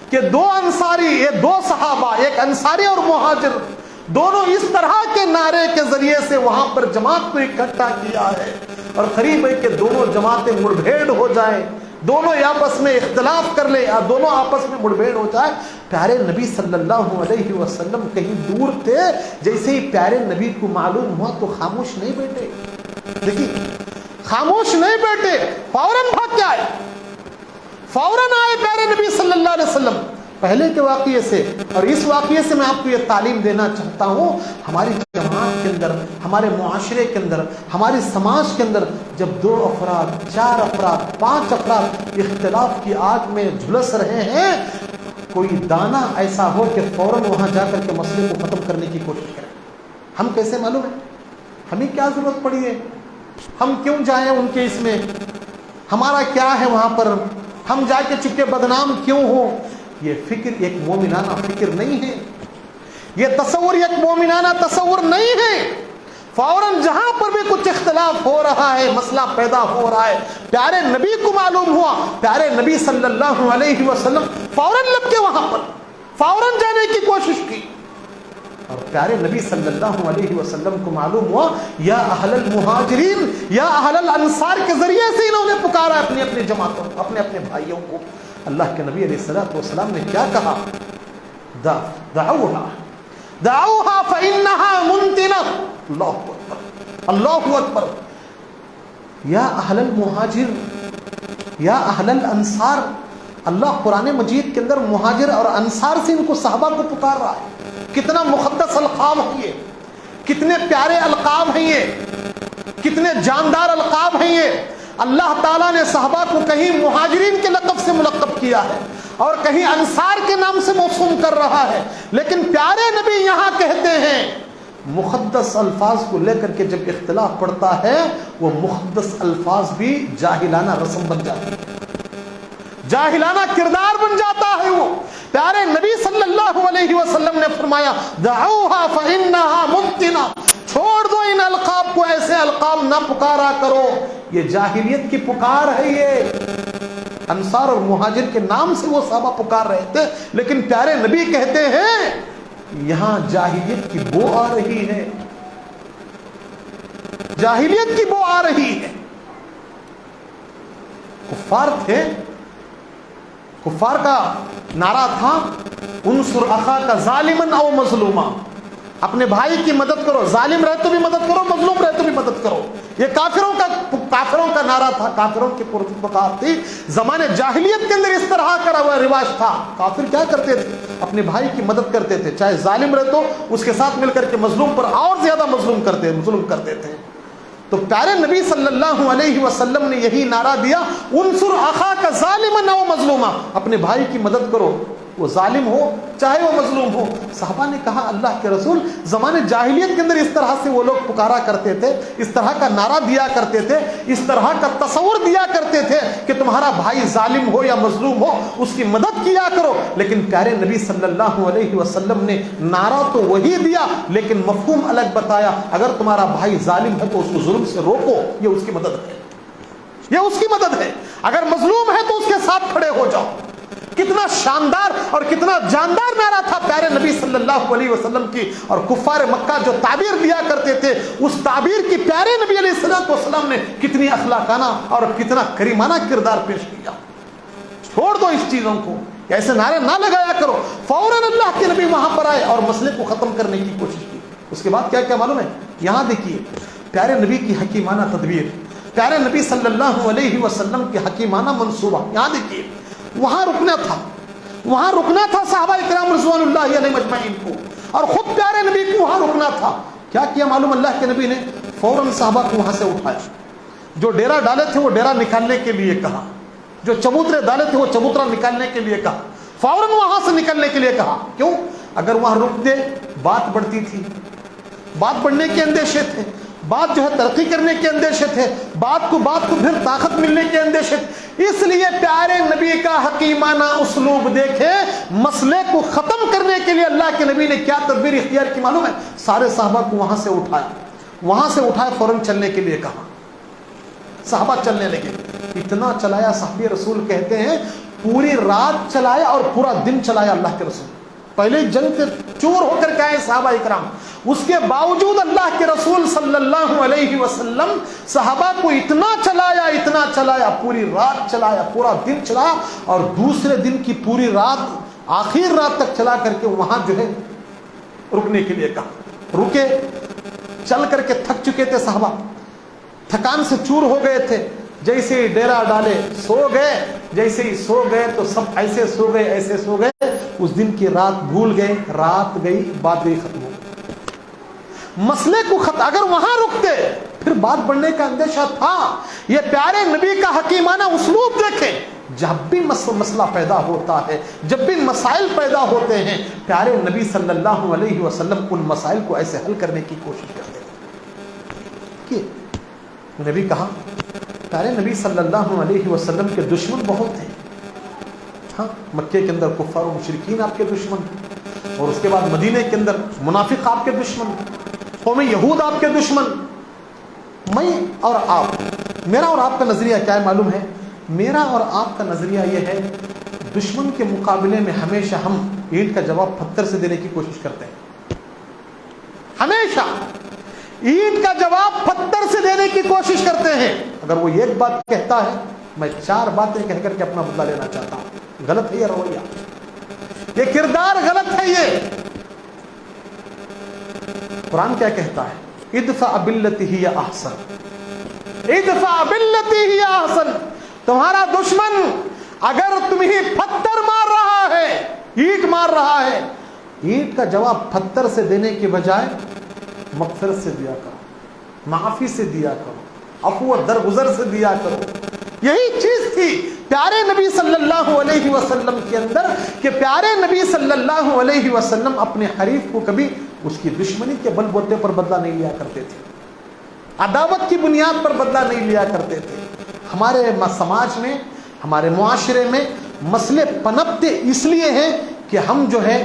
کہ دو انصاری، یہ دو صحابہ، ایک انصاری اور مہاجر، دونوں اس طرح کے نعرے کے ذریعے سے وہاں پر جماعت کو اکٹھا کیا ہے، اور قریب ہے کہ دونوں جماعتیں مڑ بھیڑ ہو جائیں، دونوں آپس میں اختلاف کر لیں، دونوں آپس میں مڑ بھیڑ ہو جائے۔ پیارے نبی صلی اللہ علیہ وسلم کہیں دور تھے، جیسے ہی پیارے نبی کو معلوم ہوا تو خاموش نہیں بیٹھے، دیکھیے خاموش نہیں بیٹھے، فوراً بھاگ کے آئے، فوراً آئے پیارے نبی صلی اللہ علیہ وسلم۔ پہلے کے واقعے سے اور اس واقعے سے میں آپ کو یہ تعلیم دینا چاہتا ہوں، ہماری جماعت کے اندر، ہمارے معاشرے کے اندر، ہماری سماج کے اندر جب دو افراد، چار افراد، پانچ افراد اختلاف کی آگ میں جھلس رہے ہیں، کوئی دانہ ایسا ہو کہ فوراً وہاں جا کر کے مسئلے کو ختم کرنے کی کوشش کریں۔ ہم کیسے معلوم ہے؟ ہمیں کیا ضرورت پڑی ہے؟ ہم کیوں جائیں ان کے اس میں؟ ہمارا کیا ہے وہاں پر؟ ہم جا کے چپکے بدنام کیوں ہو؟ یہ فکر ایک مومنانہ فکر نہیں ہے، یہ تصور ایک مومنانہ تصور نہیں ہے۔ فوراً جہاں پر بھی کچھ اختلاف ہو رہا ہے، مسئلہ پیدا ہو رہا ہے، پیارے نبی کو معلوم ہوا، پیارے نبی صلی اللہ علیہ وسلم فوراً لب کے وہاں پر فوراً جانے کی کوشش کی، اور پیارے نبی صلی اللہ علیہ وسلم کو معلوم ہوا، یا اہل المہاجرین یا اہل الانصار کے ذریعے سے انہوں نے پکارا اپنی اپنی جماعتوں، اپنے اپنے بھائیوں کو۔ اللہ کے نبی علیہ الصلوۃ والسلام نے کیا کہا؟ دعوها فإنها منتنة۔ اللہ اکبر، اللہ اکبر۔ یا اہل المہاجر یا اہل الانصار، اللہ قرآن مجید کے اندر مہاجر اور انصار سے ان کو صحابہ کو پکار رہا ہے۔ کتنا مقدس القاب ہے یہ، کتنے پیارے القاب ہیں یہ، کتنے جاندار القاب ہیں یہ۔ اللہ تعالیٰ نے صحابہ کو کہیں مہاجرین کے لقب سے ملقب کیا ہے اور کہیں انصار کے نام سے موسوم کر رہا ہے، لیکن پیارے نبی یہاں کہتے ہیں، مقدس الفاظ کو لے کر کے جب اختلاف پڑتا ہے، وہ مقدس الفاظ بھی جاہلانہ رسم بن جاتی ہے، جاہلانہ کردار بن جاتا ہے۔ وہ پیارے نبی صلی اللہ علیہ وسلم نے فرمایا، دعوها فإنها منتنة، چھوڑ دو ان القاب کو، ایسے القاب نہ پکارا کرو، یہ جاہلیت کی پکار ہے۔ یہ انصار اور مہاجر کے نام سے وہ صحابہ پکار رہے تھے، لیکن پیارے نبی کہتے ہیں یہاں جاہلیت کی بو آ رہی ہے، جاہلیت کی بو آ رہی ہے۔ کفار تھے، کفار کا نعرہ تھا، انصر اخاک ظالما او مظلوما، اپنے بھائی کی مدد کرو، ظالم رہے تو بھی مدد کرو، مظلوم رہے تو بھی مدد کرو۔ یہ کافروں کا نعرہ تھا، کافروں کی پکار تھی۔ زمانے جاہلیت کے اندر اس طرح کا رواج تھا، کافر کیا کرتے تھے؟ اپنے بھائی کی مدد کرتے تھے، چاہے ظالم رہے تو اس کے ساتھ مل کر کے مظلوم پر اور زیادہ ظلم کرتے تھے۔ تو پیارے نبی صلی اللہ علیہ وسلم نے یہی نعرہ دیا، انصر اخاک ظالما او مظلوما، اپنے بھائی کی مدد کرو، وہ ظالم ہو چاہے وہ مظلوم ہو۔ صحابہ نے کہا اللہ کے رسول، زمانے جاہلیت کے اندر اس طرح سے وہ لوگ پکارا کرتے تھے، اس طرح کا نعرہ دیا کرتے تھے، اس طرح کا تصور دیا کرتے تھے کہ تمہارا بھائی ظالم ہو یا مظلوم ہو اس کی مدد کیا کرو، لیکن پیارے نبی صلی اللہ علیہ وسلم نے نعرہ تو وہی دیا لیکن مفہوم الگ بتایا، اگر تمہارا بھائی ظالم ہے تو اس کو ظلم سے روکو، یہ اس کی مدد ہے، یہ اس کی مدد ہے، اگر مظلوم ہے تو اس کے ساتھ کھڑے ہو جاؤ۔ کتنا شاندار اور کتنا جاندار نعرہ تھا پیارے نبی صلی اللہ علیہ وسلم کی، اور کفار مکہ جو تعبیر دیا کرتے تھے اس تعبیر کی پیارے نبی علیہ الصلوۃ والسلام نے کتنی اخلاقانہ اور کتنا کریمانہ کردار پیش کیا۔ چھوڑ دو اس چیزوں کو، کہ ایسے نعرے نہ لگایا کرو. فوراً اللہ کے نبی وہاں پر آئے اور مسئلے کو ختم کرنے کی کوشش کی. اس کے بعد کیا کیا معلوم ہے؟ یہاں دیکھیے پیارے نبی کی حکیمانہ تدبیر، پیارے نبی صلی اللہ علیہ وسلم کی حکیمانہ منصوبہ. یہاں دیکھیے وہاں رکنا تھا صحابہ کرام رضوان اللہ علیہم اجمعین کو، اور خود پیارے نبی کو وہاں رکنا تھا. کیا کیا معلوم؟ اللہ کے نبی نے فوراً صحابہ کو وہاں سے اٹھایا. جو ڈیرا ڈالے تھے وہ ڈیرا نکالنے کے لیے کہا، جو چبوترے ڈالے تھے وہ چبوترا نکالنے کے لیے کہا، فوراً وہاں سے نکلنے کے لیے کہا. کیوں؟ اگر وہاں رک دے بات بڑھتی تھی، بات بڑھنے کے اندیشے تھے، بات جو ہے ترقی کرنے کے اندیشے تھے، بات کو پھر طاقت ملنے کے اندیشے تھے. اس لیے پیارے نبی کا حکیمانہ اسلوب دیکھے، مسئلے کو ختم کرنے کے لیے اللہ کے نبی نے کیا تدبیر اختیار کی معلوم ہے؟ سارے صحابہ کو وہاں سے اٹھایا فوراً چلنے کے لیے کہا. صحابہ چلنے لگے. اتنا چلایا صحابی رسول کہتے ہیں پوری رات چلایا اور پورا دن چلایا اللہ کے رسول. پہلے جنگ سے چور ہو کر کے آئے صحابہ اکرام، اس کے باوجود اللہ کے رسول صلی اللہ علیہ وسلم صحابہ کو اتنا چلایا، پوری رات چلایا، پورا دن چلایا، اور دوسرے دن کی پوری رات آخر رات تک چلا کر کے وہاں جو ہے رکنے کے لیے کہا. رکے، چل کر کے تھک چکے تھے صحابہ، تھکان سے چور ہو گئے تھے. جیسے ہی ڈیرا ڈالے سو گئے، جیسے ہی سو گئے تو سب ایسے سو گئے، اس دن کی رات بھول گئے. رات گئی، بات گئی، ختم ہو گئی. مسئلے کو اگر وہاں رکتے پھر بات بڑھنے کا اندیشہ تھا. یہ پیارے نبی کا حکیمانہ اسلوب دیکھیں. جب بھی مسئلہ پیدا ہوتا ہے، جب بھی مسائل پیدا ہوتے ہیں، پیارے نبی صلی اللہ علیہ وسلم ان مسائل کو ایسے حل کرنے کی کوشش کرتے ہیں. نبی کہا پیارے نبی صلی اللہ علیہ وسلم کے دشمن بہت تھے. ہاں، مکے کے اندر کفار و مشرکین آپ کے دشمن، اور اس کے بعد مدینے کے اندر منافق آپ کے دشمن، قوم یہود آپ کے دشمن. میں اور آپ، میرا اور آپ کا نظریہ کیا ہے معلوم ہے؟ میرا اور آپ کا نظریہ یہ ہے دشمن کے مقابلے میں ہمیشہ ہم اینٹ کا جواب پتھر سے دینے کی کوشش کرتے ہیں. ہمیشہ اینٹ کا جواب پتھر سے دینے کی کوشش کرتے ہیں. اگر وہ ایک بات کہتا ہے میں 4 باتیں کہہ کر کے اپنا بدلہ لینا چاہتا ہوں. غلط ہے یہ رویہ، یہ کردار غلط ہے. یہ قرآن کیا کہتا ہے؟ ادفع باللتی ہی احسن، ادفع باللتی ہی احسن. تمہارا دشمن اگر تمہیں پتھر مار رہا ہے، اینٹ مار رہا ہے، اینٹ کا جواب پتھر سے دینے کے بجائے مغفرت سے دیا کرو، معافی سے دیا کرو، عفو و درگزر سے دیا کرو. یہی چیز تھی پیارے نبی صلی اللہ علیہ وسلم کے اندر، کہ پیارے نبی صلی اللہ علیہ وسلم اپنے حریف کو کبھی اس کی دشمنی کے بل بوتے پر بدلہ نہیں لیا کرتے تھے، عداوت کی بنیاد پر بدلہ نہیں لیا کرتے تھے. ہمارے سماج میں، ہمارے معاشرے میں مسئلے پنپتے اس لیے ہیں کہ ہم جو ہے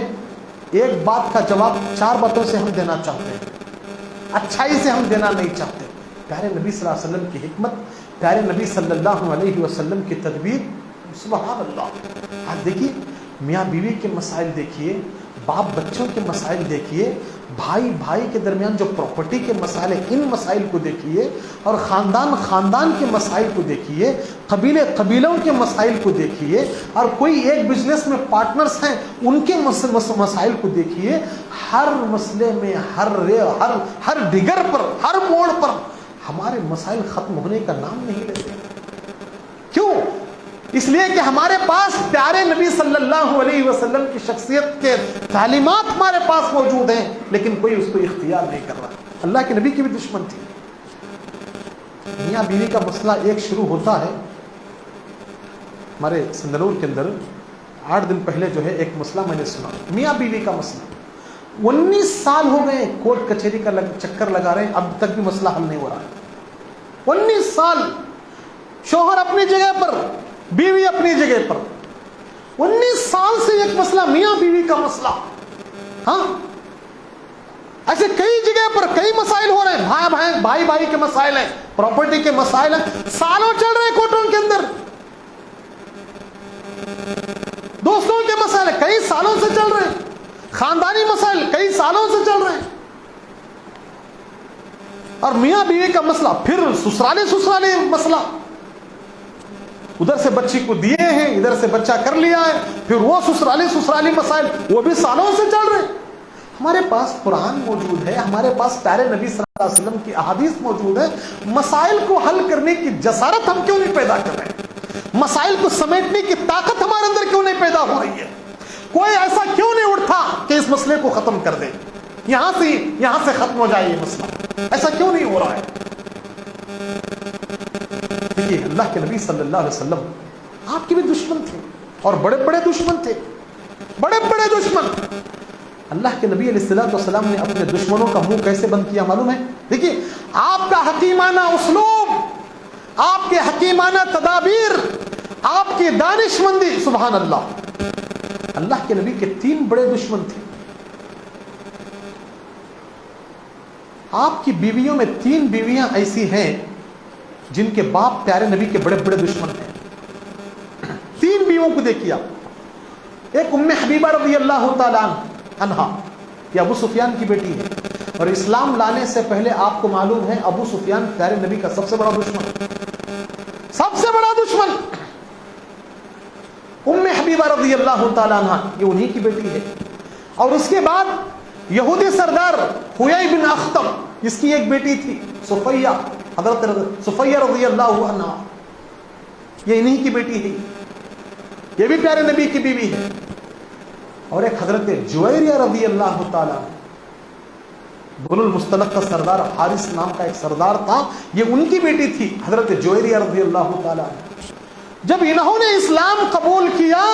ایک بات کا جواب 4 باتوں سے ہم دینا چاہتے ہیں، اچھائی سے ہم دینا نہیں چاہتے. پیارے نبی صلی اللہ علیہ وسلم کی حکمت، پیارے نبی صلی اللہ علیہ وسلم کی تدبیر، سبحان اللہ. آج دیکھیے میاں بیوی کے مسائل دیکھیے، باپ بچوں کے مسائل دیکھیے، بھائی بھائی کے درمیان جو پراپرٹی کے مسائل ہیں ان مسائل کو دیکھیے، اور خاندان کے مسائل کو دیکھیے، قبیلوں کے مسائل کو دیکھیے، اور کوئی ایک بزنس میں پارٹنرز ہیں ان کے مسائل کو دیکھیے. ہر مسئلے میں، ہر ڈگر پر، ہر موڑ پر ہمارے مسائل ختم ہونے کا نام نہیں لیتے. کیوں؟ اس لیے کہ ہمارے پاس پیارے نبی صلی اللہ علیہ وسلم کی شخصیت کے تعلیمات ہمارے پاس موجود ہیں، لیکن کوئی اس کو اختیار نہیں کر رہا. اللہ کے نبی کی بھی دشمن تھی. میاں بیوی کا مسئلہ ایک شروع ہوتا ہے ہمارے سندنور کے اندر. 8 دن پہلے جو ہے ایک مسئلہ میں نے سنا، میاں بیوی کا مسئلہ. 19 سال ہو گئے کورٹ کچہری کا چکر لگا رہے ہیں، اب تک بھی مسئلہ حل نہیں ہو رہا ہے. 19 سال، شوہر اپنی جگہ پر، بیوی اپنی جگہ پر. 19 سال سے ایک مسئلہ میاں بیوی کا مسئلہ. ہاں، ایسے کئی جگہ پر کئی مسائل ہو رہے ہیں. بھائی کے مسائل ہیں، پراپرٹی کے مسائل ہیں، سالوں چل رہے ہیں کورٹوں کے اندر. دوستوں کے مسائل کئی سالوں سے چل رہے ہیں، خاندانی مسائل کئی سالوں سے چل رہے ہیں. اور میاں بیوی کا مسئلہ پھر سسرالی مسئلہ. ادھر سے بچی کو دیے ہیں، ادھر سے بچہ کر لیا ہے، پھر وہ سسرالی مسائل وہ بھی سالوں سے چل رہے ہیں. ہمارے پاس قرآن موجود ہے, ہمارے پاس پیارے نبی صلی اللہ علیہ وسلم کی احادیث موجود ہے. مسائل کو حل کرنے کی جسارت ہم کیوں نہیں پیدا کر رہے ہیں؟ مسائل کو سمیٹنے کی طاقت ہمارے اندر کیوں نہیں پیدا ہو رہی ہے؟ کوئی ایسا کیوں نہیں اٹھتا کہ اس مسئلے کو ختم کر دے, یہاں سے ختم ہو جائے یہ مسئلہ؟ ایسا کیوں نہیں ہو رہا ہے؟ دیکھیے اللہ کے نبی صلی اللہ علیہ وسلم آپ کے بھی دشمن تھے, اور بڑے بڑے دشمن تھے, بڑے بڑے دشمن. اللہ کے نبی علیہ الصلوۃ والسلام نے اپنے دشمنوں کا منہ کیسے بند کیا معلوم ہے؟ دیکھیے آپ کا حکیمانہ اسلوب, آپ کے حکیمانہ تدابیر, آپ کی دانشمندی, سبحان اللہ. اللہ کے نبی کے 3 بڑے دشمن تھے. آپ کی بیویوں میں 3 بیویاں ایسی ہیں جن کے باپ پیارے نبی کے بڑے بڑے دشمن ہیں. 3 بیویوں کو دیکھیے آپ. ایک ام حبیبہ رضی اللہ تعالی عنہا, یہ ابو سفیان کی بیٹی ہے, اور اسلام لانے سے پہلے آپ کو معلوم ہے ابو سفیان پیارے نبی کا سب سے بڑا دشمن, سب سے بڑا دشمن. ام حبیبہ رضی اللہ تعالی عنہا یہ انہی کی بیٹی ہے. اور اس کے بعد یہودی سردار حیی بن اخطب, اس کی ایک بیٹی تھی صفیہ, حضرت صفیہ رضی اللہ عنہا, یہ انہی کی بیٹی ہے, یہ بھی پیارے نبی کی بیوی ہے. اور ایک حضرت جویریہ رضی اللہ تعالی, بن المصطلق کا سردار حارث نام کا ایک سردار تھا, یہ ان کی بیٹی تھی حضرت جویریہ رضی اللہ تعالی. جب انہوں نے اسلام قبول کیا,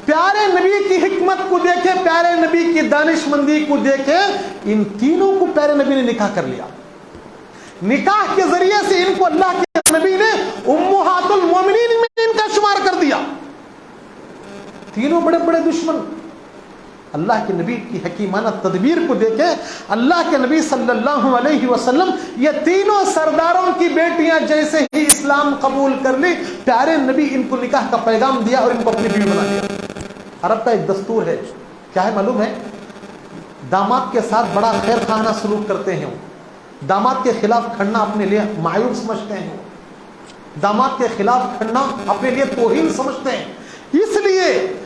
پیارے نبی کی حکمت کو دیکھے, پیارے نبی کی دانشمندی کو دیکھے, ان تینوں کو پیارے نبی نے نکاح کر لیا. نکاح کے ذریعے سے ان کو اللہ کے نبی نے امہات المومنین میں ان کا شمار کر دیا. تینوں بڑے بڑے دشمن. اللہ کے نبی کی حکیمانہ تدبیر کو دیکھے, اللہ کے نبی صلی اللہ علیہ وسلم یہ تینوں سرداروں کی بیٹیاں جیسے ہی اسلام قبول کر لی, پیارے نبی ان کو نکاح کا پیغام دیا اور ان کو اپنی بیوی بنا لیا. عرب کا ایک دستور ہے, کیا ہے معلوم ہے؟ داماد کے ساتھ بڑا خیر خواہانہ سلوک کرتے ہیں. داماد کے خلاف کھڑنا اپنے لیے معیوب سمجھتے ہیں, داماد کے خلاف کھڑنا اپنے لیے توہین سمجھتے ہیں. اس لیے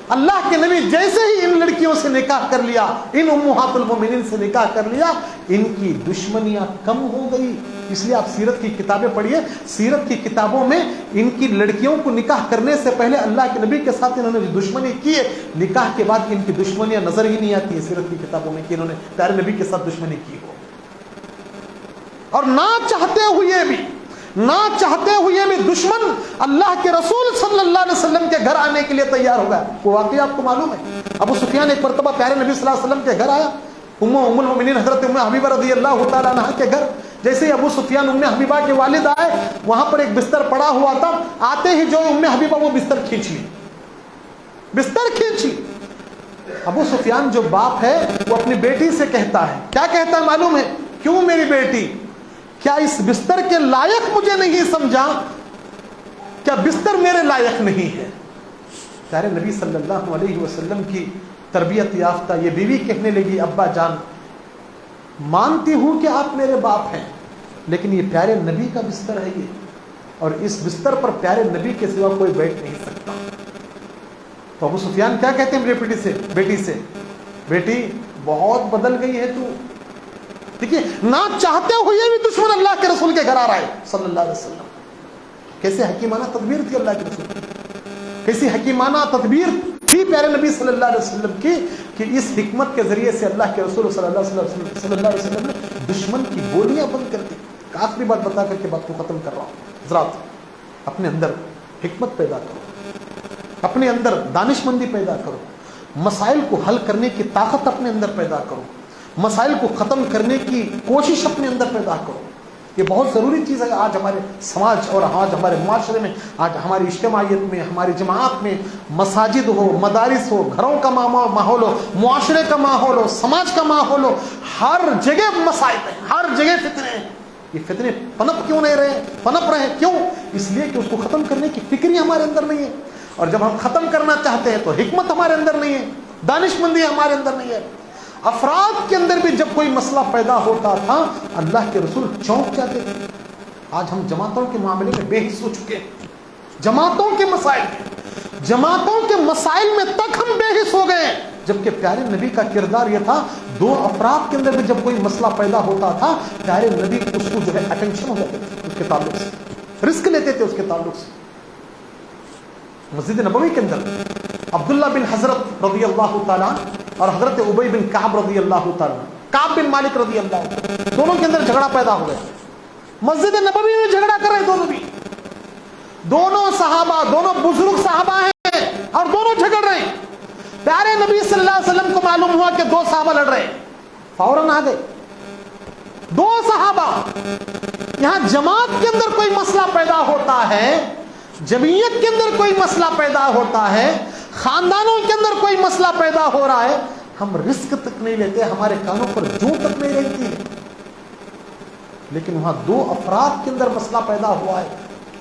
اللہ کے نبی جیسے ہی ان لڑکیوں سے نکاح کر لیا, ان امہات المومنین سے نکاح کر لیا, ان کی دشمنیاں کم ہو گئی. اس لیے آپ سیرت کی کتابیں پڑھیے, سیرت کی کتابوں میں ان کی لڑکیوں کو نکاح کرنے سے پہلے اللہ کے نبی کے ساتھ انہوں نے دشمنی کی ہے, نکاح کے بعد ان کی دشمنیاں نظر ہی نہیں آتی ہے سیرت کی کتابوں میں کہ انہوں نے پیارے نبی کے ساتھ دشمنی کی ہو. اور نہ چاہتے ہوئے بھی دشمن اللہ کے رسول صلی اللہ علیہ وسلم کے گھر آنے کے لیے تیار ہو گیا. وہ واقعہ آپ کو معلوم ہے, ابو سفیان ایک مرتبہ پیارے نبی صلی اللہ علیہ وسلم کے گھر آیا, ام المؤمنین حضرت ام حبیبہ رضی اللہ تعالیٰ عنہ کے گھر. جیسے ہی ابو سفیان ام حبیبہ کے والد آئے, وہاں پر ایک بستر پڑا ہوا تھا, آتے ہی جو ام حبیبہ وہ بستر کھینچ لی. ابو سفیان جو باپ ہے وہ اپنی بیٹی سے کہتا ہے, کیا کہتا ہے معلوم ہے؟ کیوں میری بیٹی, کیا اس بستر کے لائق مجھے نہیں سمجھا؟ کیا بستر میرے لائق نہیں ہے؟ پیارے نبی صلی اللہ علیہ وسلم کی تربیت یافتہ یہ بیوی کہنے لگی, ابا جان مانتی ہوں کہ آپ میرے باپ ہیں, لیکن یہ پیارے نبی کا بستر ہے یہ, اور اس بستر پر پیارے نبی کے سوا کوئی بیٹھ نہیں سکتا. تو ابو سفیان کیا کہتے ہیں بیٹی سے, بیٹی بہت بدل گئی ہے تو. دیکھیے نہ چاہتے ہوئے بھی دشمن اللہ کے رسول کے گھر آ رہا ہے صلی اللہ علیہ وسلم. کیسے حکیمانہ تدبیر تھی اللہ کے رسول کی, کیسی حکیمانہ تدبیر تھی پیارے نبی صلی اللہ علیہ وسلم کی, کہ اس حکمت کے ذریعے سے اللہ کے رسول صلی اللہ علیہ وسلم نے دشمن کی بولیاں بند کر دی. آخری بات بتا کر کے بات کو ختم کر رہا ہوں. حضرات اپنے اندر حکمت پیدا کرو, اپنے اندر دانشمندی پیدا کرو, مسائل کو حل کرنے کی طاقت اپنے اندر پیدا کرو, مسائل کو ختم کرنے کی کوشش اپنے اندر پیدا کرو. یہ بہت ضروری چیز ہے آج ہمارے سماج اور آج ہمارے معاشرے میں, آج ہماری اجتماعیت میں, ہماری جماعت میں, مساجد ہو, مدارس ہو, گھروں کا ماحول ہو, معاشرے کا ماحول ہو, سماج کا ماحول ہو, ہر جگہ مسائل ہیں, ہر جگہ فتنے ہیں. یہ فتنے پنپ رہے کیوں؟ اس لیے کہ اس کو ختم کرنے کی فکر ہی ہمارے اندر نہیں ہے. اور جب ہم ختم کرنا چاہتے ہیں تو حکمت ہمارے اندر نہیں ہے, دانشمندی ہمارے اندر نہیں ہے. افراد کے اندر بھی جب کوئی مسئلہ پیدا ہوتا تھا اللہ کے رسول چونک جاتے تھے. آج ہم جماعتوں کے معاملے میں بے حس ہو چکے ہیں, جماعتوں کے مسائل. جماعتوں کے مسائل میں تک ہم بے حس ہو گئے، جبکہ پیارے نبی کا کردار یہ تھا، دو افراد کے اندر بھی جب کوئی مسئلہ پیدا ہوتا تھا پیارے نبی اس کو جو ہے اٹینشن ہو جاتے تھے اس کے تعلق سے، رسک لیتے تھے اس کے تعلق سے۔ مسجد نبوی کے اندر عبداللہ بن حضرت رضی اللہ تعالیٰ اور حضرت ابی بن کعب رضی اللہ تعالیٰ، کعب بن مالک رضی اللہ تعالیٰ، دونوں کے اندر جھگڑا پیدا ہو گیا۔ مسجد نبوی میں جھگڑا کر رہے دونوں بھی، دونوں صحابہ، دونوں بزرگ صحابہ ہیں اور دونوں جھگڑ رہے ہیں۔ پیارے نبی صلی اللہ علیہ وسلم کو معلوم ہوا کہ دو صحابہ لڑ رہے ہیں، فوراً آ گئے دو صحابہ۔ یہاں جماعت کے اندر کوئی مسئلہ پیدا ہوتا ہے، جمعیت کے اندر کوئی مسئلہ پیدا ہوتا ہے، خاندانوں کے اندر کوئی مسئلہ پیدا ہو رہا ہے، ہم رسک تک نہیں لیتے، ہمارے کانوں پر جو تک نہیں رہتی ہے۔ لیکن وہاں دو افراد کے اندر مسئلہ پیدا ہوا ہے،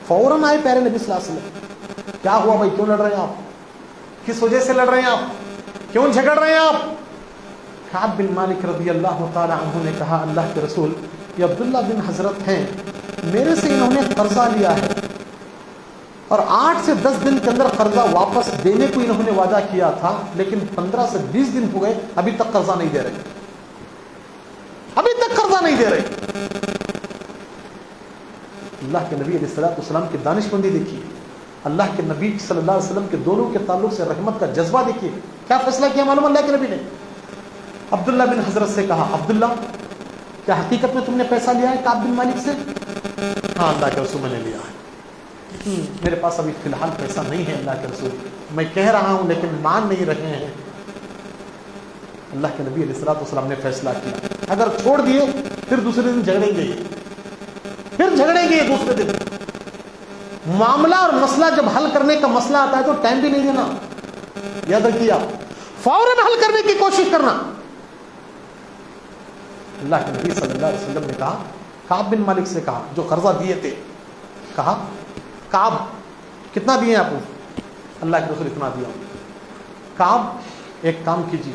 فوراً آئے پیارے نبی صلی اللہ علیہ وسلم، کیا ہوا بھائی، کیوں لڑ رہے ہیں آپ، کس وجہ سے لڑ رہے ہیں آپ، کیوں جھگڑ رہے ہیں آپ؟ کعب بن مالک رضی اللہ تعالی عنہ نے کہا، اللہ کے رسول، یہ عبداللہ بن حضرت ہیں، میرے سے انہوں نے قرضہ لیا ہے اور 8 سے 10 دن کے اندر قرضہ واپس دینے کو انہوں نے وعدہ کیا تھا، لیکن 15 سے 20 دن ہو گئے ابھی تک قرضہ نہیں دے رہے، ابھی تک قرضہ نہیں دے رہے۔ اللہ کے نبی علیہ الصلوۃ والسلام کی دانش مندی دیکھیے، اللہ کے نبی صلی اللہ علیہ وسلم کے دونوں کے تعلق سے رحمت کا جذبہ دیکھیے، کیا فیصلہ کیا معلوم اللہ کے نبی نے؟ عبداللہ بن حضرت سے کہا، عبداللہ کیا حقیقت میں تم نے پیسہ لیا ہے کعب بن مالک سے؟ ہاں اللہ کے رسول میں نے لیا ہے، میرے پاس ابھی فی الحال پیسہ نہیں ہے اللہ کے رسول، میں کہہ رہا ہوں لیکن مان نہیں رہے ہیں۔ اللہ کے نبی علیہ الصلوۃ والسلام نے فیصلہ کیا، اگر چھوڑ دیے پھر دوسرے دن جھگڑیں گے، پھر جھگڑیں گے دوسرے دن۔ معاملہ اور مسئلہ جب حل کرنے کا مسئلہ آتا ہے تو ٹائم بھی نہیں دینا، یاد رکھیے آپ، فوراً حل کرنے کی کوشش کرنا۔ اللہ کے نبی صلی اللہ علیہ وسلم نے کہا، کعب بن مالک سے کہا جو قرضہ دیے تھے، کہا کعب کتنا دیے آپ کو؟ اللہ کے رسول اتنا دیا۔ کعب ایک کام کیجیے،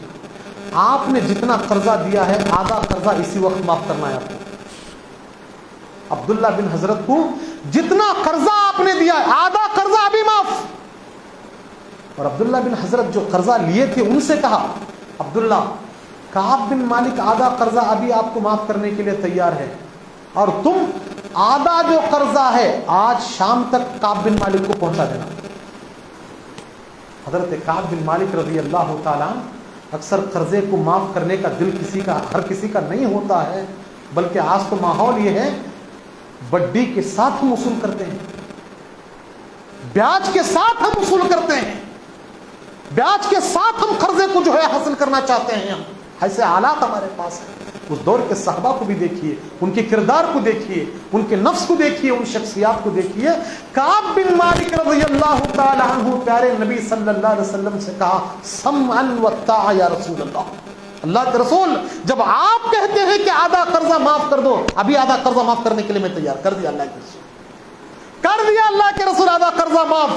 آپ نے جتنا قرضہ دیا ہے آدھا قرضہ اسی وقت معاف کرنا ہے آپ کو۔ عبداللہ بن حضرت کو جتنا قرضہ آپ نے دیا ہے آدھا قرضہ ابھی معاف۔ اور عبداللہ بن حضرت جو قرضہ لیے تھے ان سے کہا، عبداللہ کعب بن مالک آدھا قرضہ ابھی آپ کو معاف کرنے کے لیے تیار ہے، اور تم آدھا جو قرضہ ہے آج شام تک کعب بن مالک کو پہنچا دینا۔ حضرت کعب بن مالک رضی اللہ تعالیٰ، اکثر قرضے کو معاف کرنے کا دل ہر کسی کا نہیں ہوتا ہے، بلکہ آج تو ماحول یہ ہے وڈی کے ساتھ ہم وصول کرتے ہیں، بیاج کے ساتھ ہم وصول کرتے ہیں، بیاج کے ساتھ ہم قرضے کو جو ہے حاصل کرنا چاہتے ہیں۔ ہم ایسے حالات ہمارے پاس ہیں۔ اس دور کے صحابہ کو بھی دیکھیے، ان کے کردار کو دیکھیے، ان کے نفس کو دیکھیے، ان شخصیات کو دیکھیے۔ کعب بن مالک رضی اللہ تعالی عنہ پیارے نبی صلی اللہ علیہ وسلم سے کہا، سمعا وطاعا یا رسول اللہ، اللہ کے رسول جب آپ کہتے ہیں کہ آدھا قرضہ معاف کر دو، ابھی آدھا قرضہ معاف کرنے کے لیے میں تیار، کر دیا اللہ کے رسول، کر دیا اللہ کے رسول، آدھا قرضہ معاف۔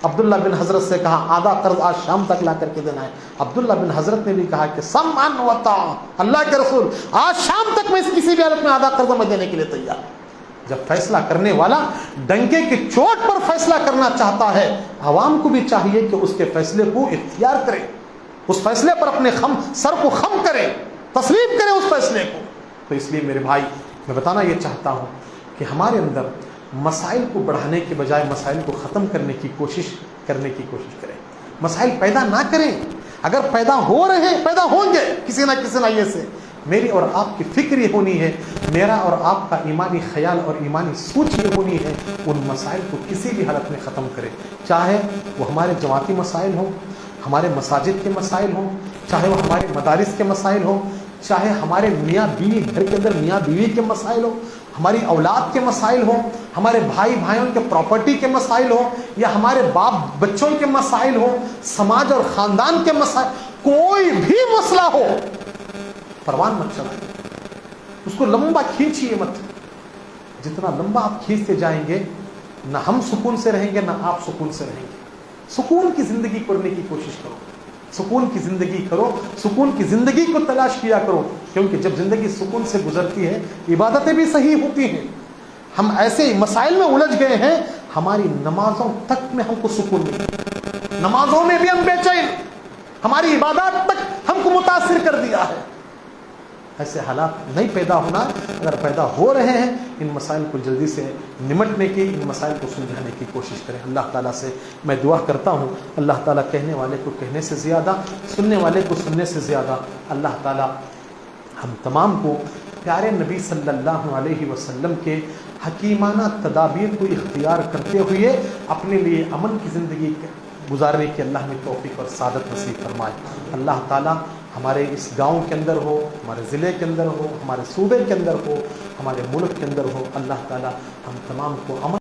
عبداللہ بن حضرت سے کہا آدھا قرض آج شام تک لا کر کے دینا ہے۔ عبداللہ بن حضرت نے بھی کہا کہ سمعا وطاعا، اللہ کے رسول آج شام تک میں کسی بھی حالت میں آدھا قرضہ میں دینے کے لیے تیار۔ جب فیصلہ کرنے والا ڈنکے کی چوٹ پر فیصلہ کرنا چاہتا ہے، عوام کو بھی چاہیے کہ اس کے فیصلے کو اختیار کرے، اس فیصلے پر اپنے سر کو خم کرے، تسلیم کرے اس فیصلے کو۔ تو اس لیے میرے بھائی میں بتانا یہ چاہتا ہوں کہ ہمارے اندر مسائل کو بڑھانے کے بجائے مسائل کو ختم کرنے کی کوشش کریں، مسائل پیدا نہ کریں۔ اگر پیدا ہو رہے ہیں، پیدا ہوں گے کسی نہ کسی ناحیے سے، میری اور آپ کی فکر یہ ہونی ہے، میرا اور آپ کا ایمانی خیال اور ایمانی سوچ یہ ہونی ہے، ان مسائل کو کسی بھی حالت میں ختم کریں، چاہے وہ ہمارے جماعتی مسائل ہوں، ہمارے مساجد کے مسائل ہوں، چاہے وہ ہمارے مدارس کے مسائل ہوں، چاہے ہمارے میاں بیوی گھر کے اندر میاں بیوی کے مسائل ہوں، ہماری اولاد کے مسائل ہوں، ہمارے بھائیوں کے پراپرٹی کے مسائل ہوں، یا ہمارے باپ بچوں کے مسائل ہوں، سماج اور خاندان کے مسائل، کوئی بھی مسئلہ ہو، پروان مت چلائیں، اس کو لمبا کھینچیے مت۔ جتنا لمبا آپ کھینچتے جائیں گے، نہ ہم سکون سے رہیں گے، نہ آپ سکون سے رہیں گے۔ سکون کی زندگی کرنے کی کوشش کرو، سکون کی زندگی کرو، سکون کی زندگی کو تلاش کیا کرو، کیونکہ جب زندگی سکون سے گزرتی ہے عبادتیں بھی صحیح ہوتی ہیں۔ ہم ایسے مسائل میں الجھ گئے ہیں، ہماری نمازوں تک میں ہم کو سکون نہیں، نمازوں میں بھی ہم بے چین، ہماری عبادات تک ہم کو متاثر کر دیا ہے۔ ایسے حالات نہیں پیدا ہونا، اگر پیدا ہو رہے ہیں ان مسائل کو جلدی سے نمٹنے کی، ان مسائل کو سلجھانے کی کوشش کریں۔ اللہ تعالیٰ سے میں دعا کرتا ہوں، اللہ تعالیٰ کہنے والے کو کہنے سے زیادہ، سننے والے کو سننے سے زیادہ اللہ تعالیٰ ہم تمام کو پیارے نبی صلی اللہ علیہ وسلم کے حکیمانہ تدابیر کو اختیار کرتے ہوئے اپنے لیے امن کی زندگی گزارنے کی اللہ میں توفیق اور سعادت نصیب فرمائے۔ اللہ تعالیٰ ہمارے اس گاؤں کے اندر ہو، ہمارے ضلع کے اندر ہو، ہمارے صوبے کے اندر ہو، ہمارے ملک کے اندر ہو، اللہ تعالیٰ ہم تمام کو امن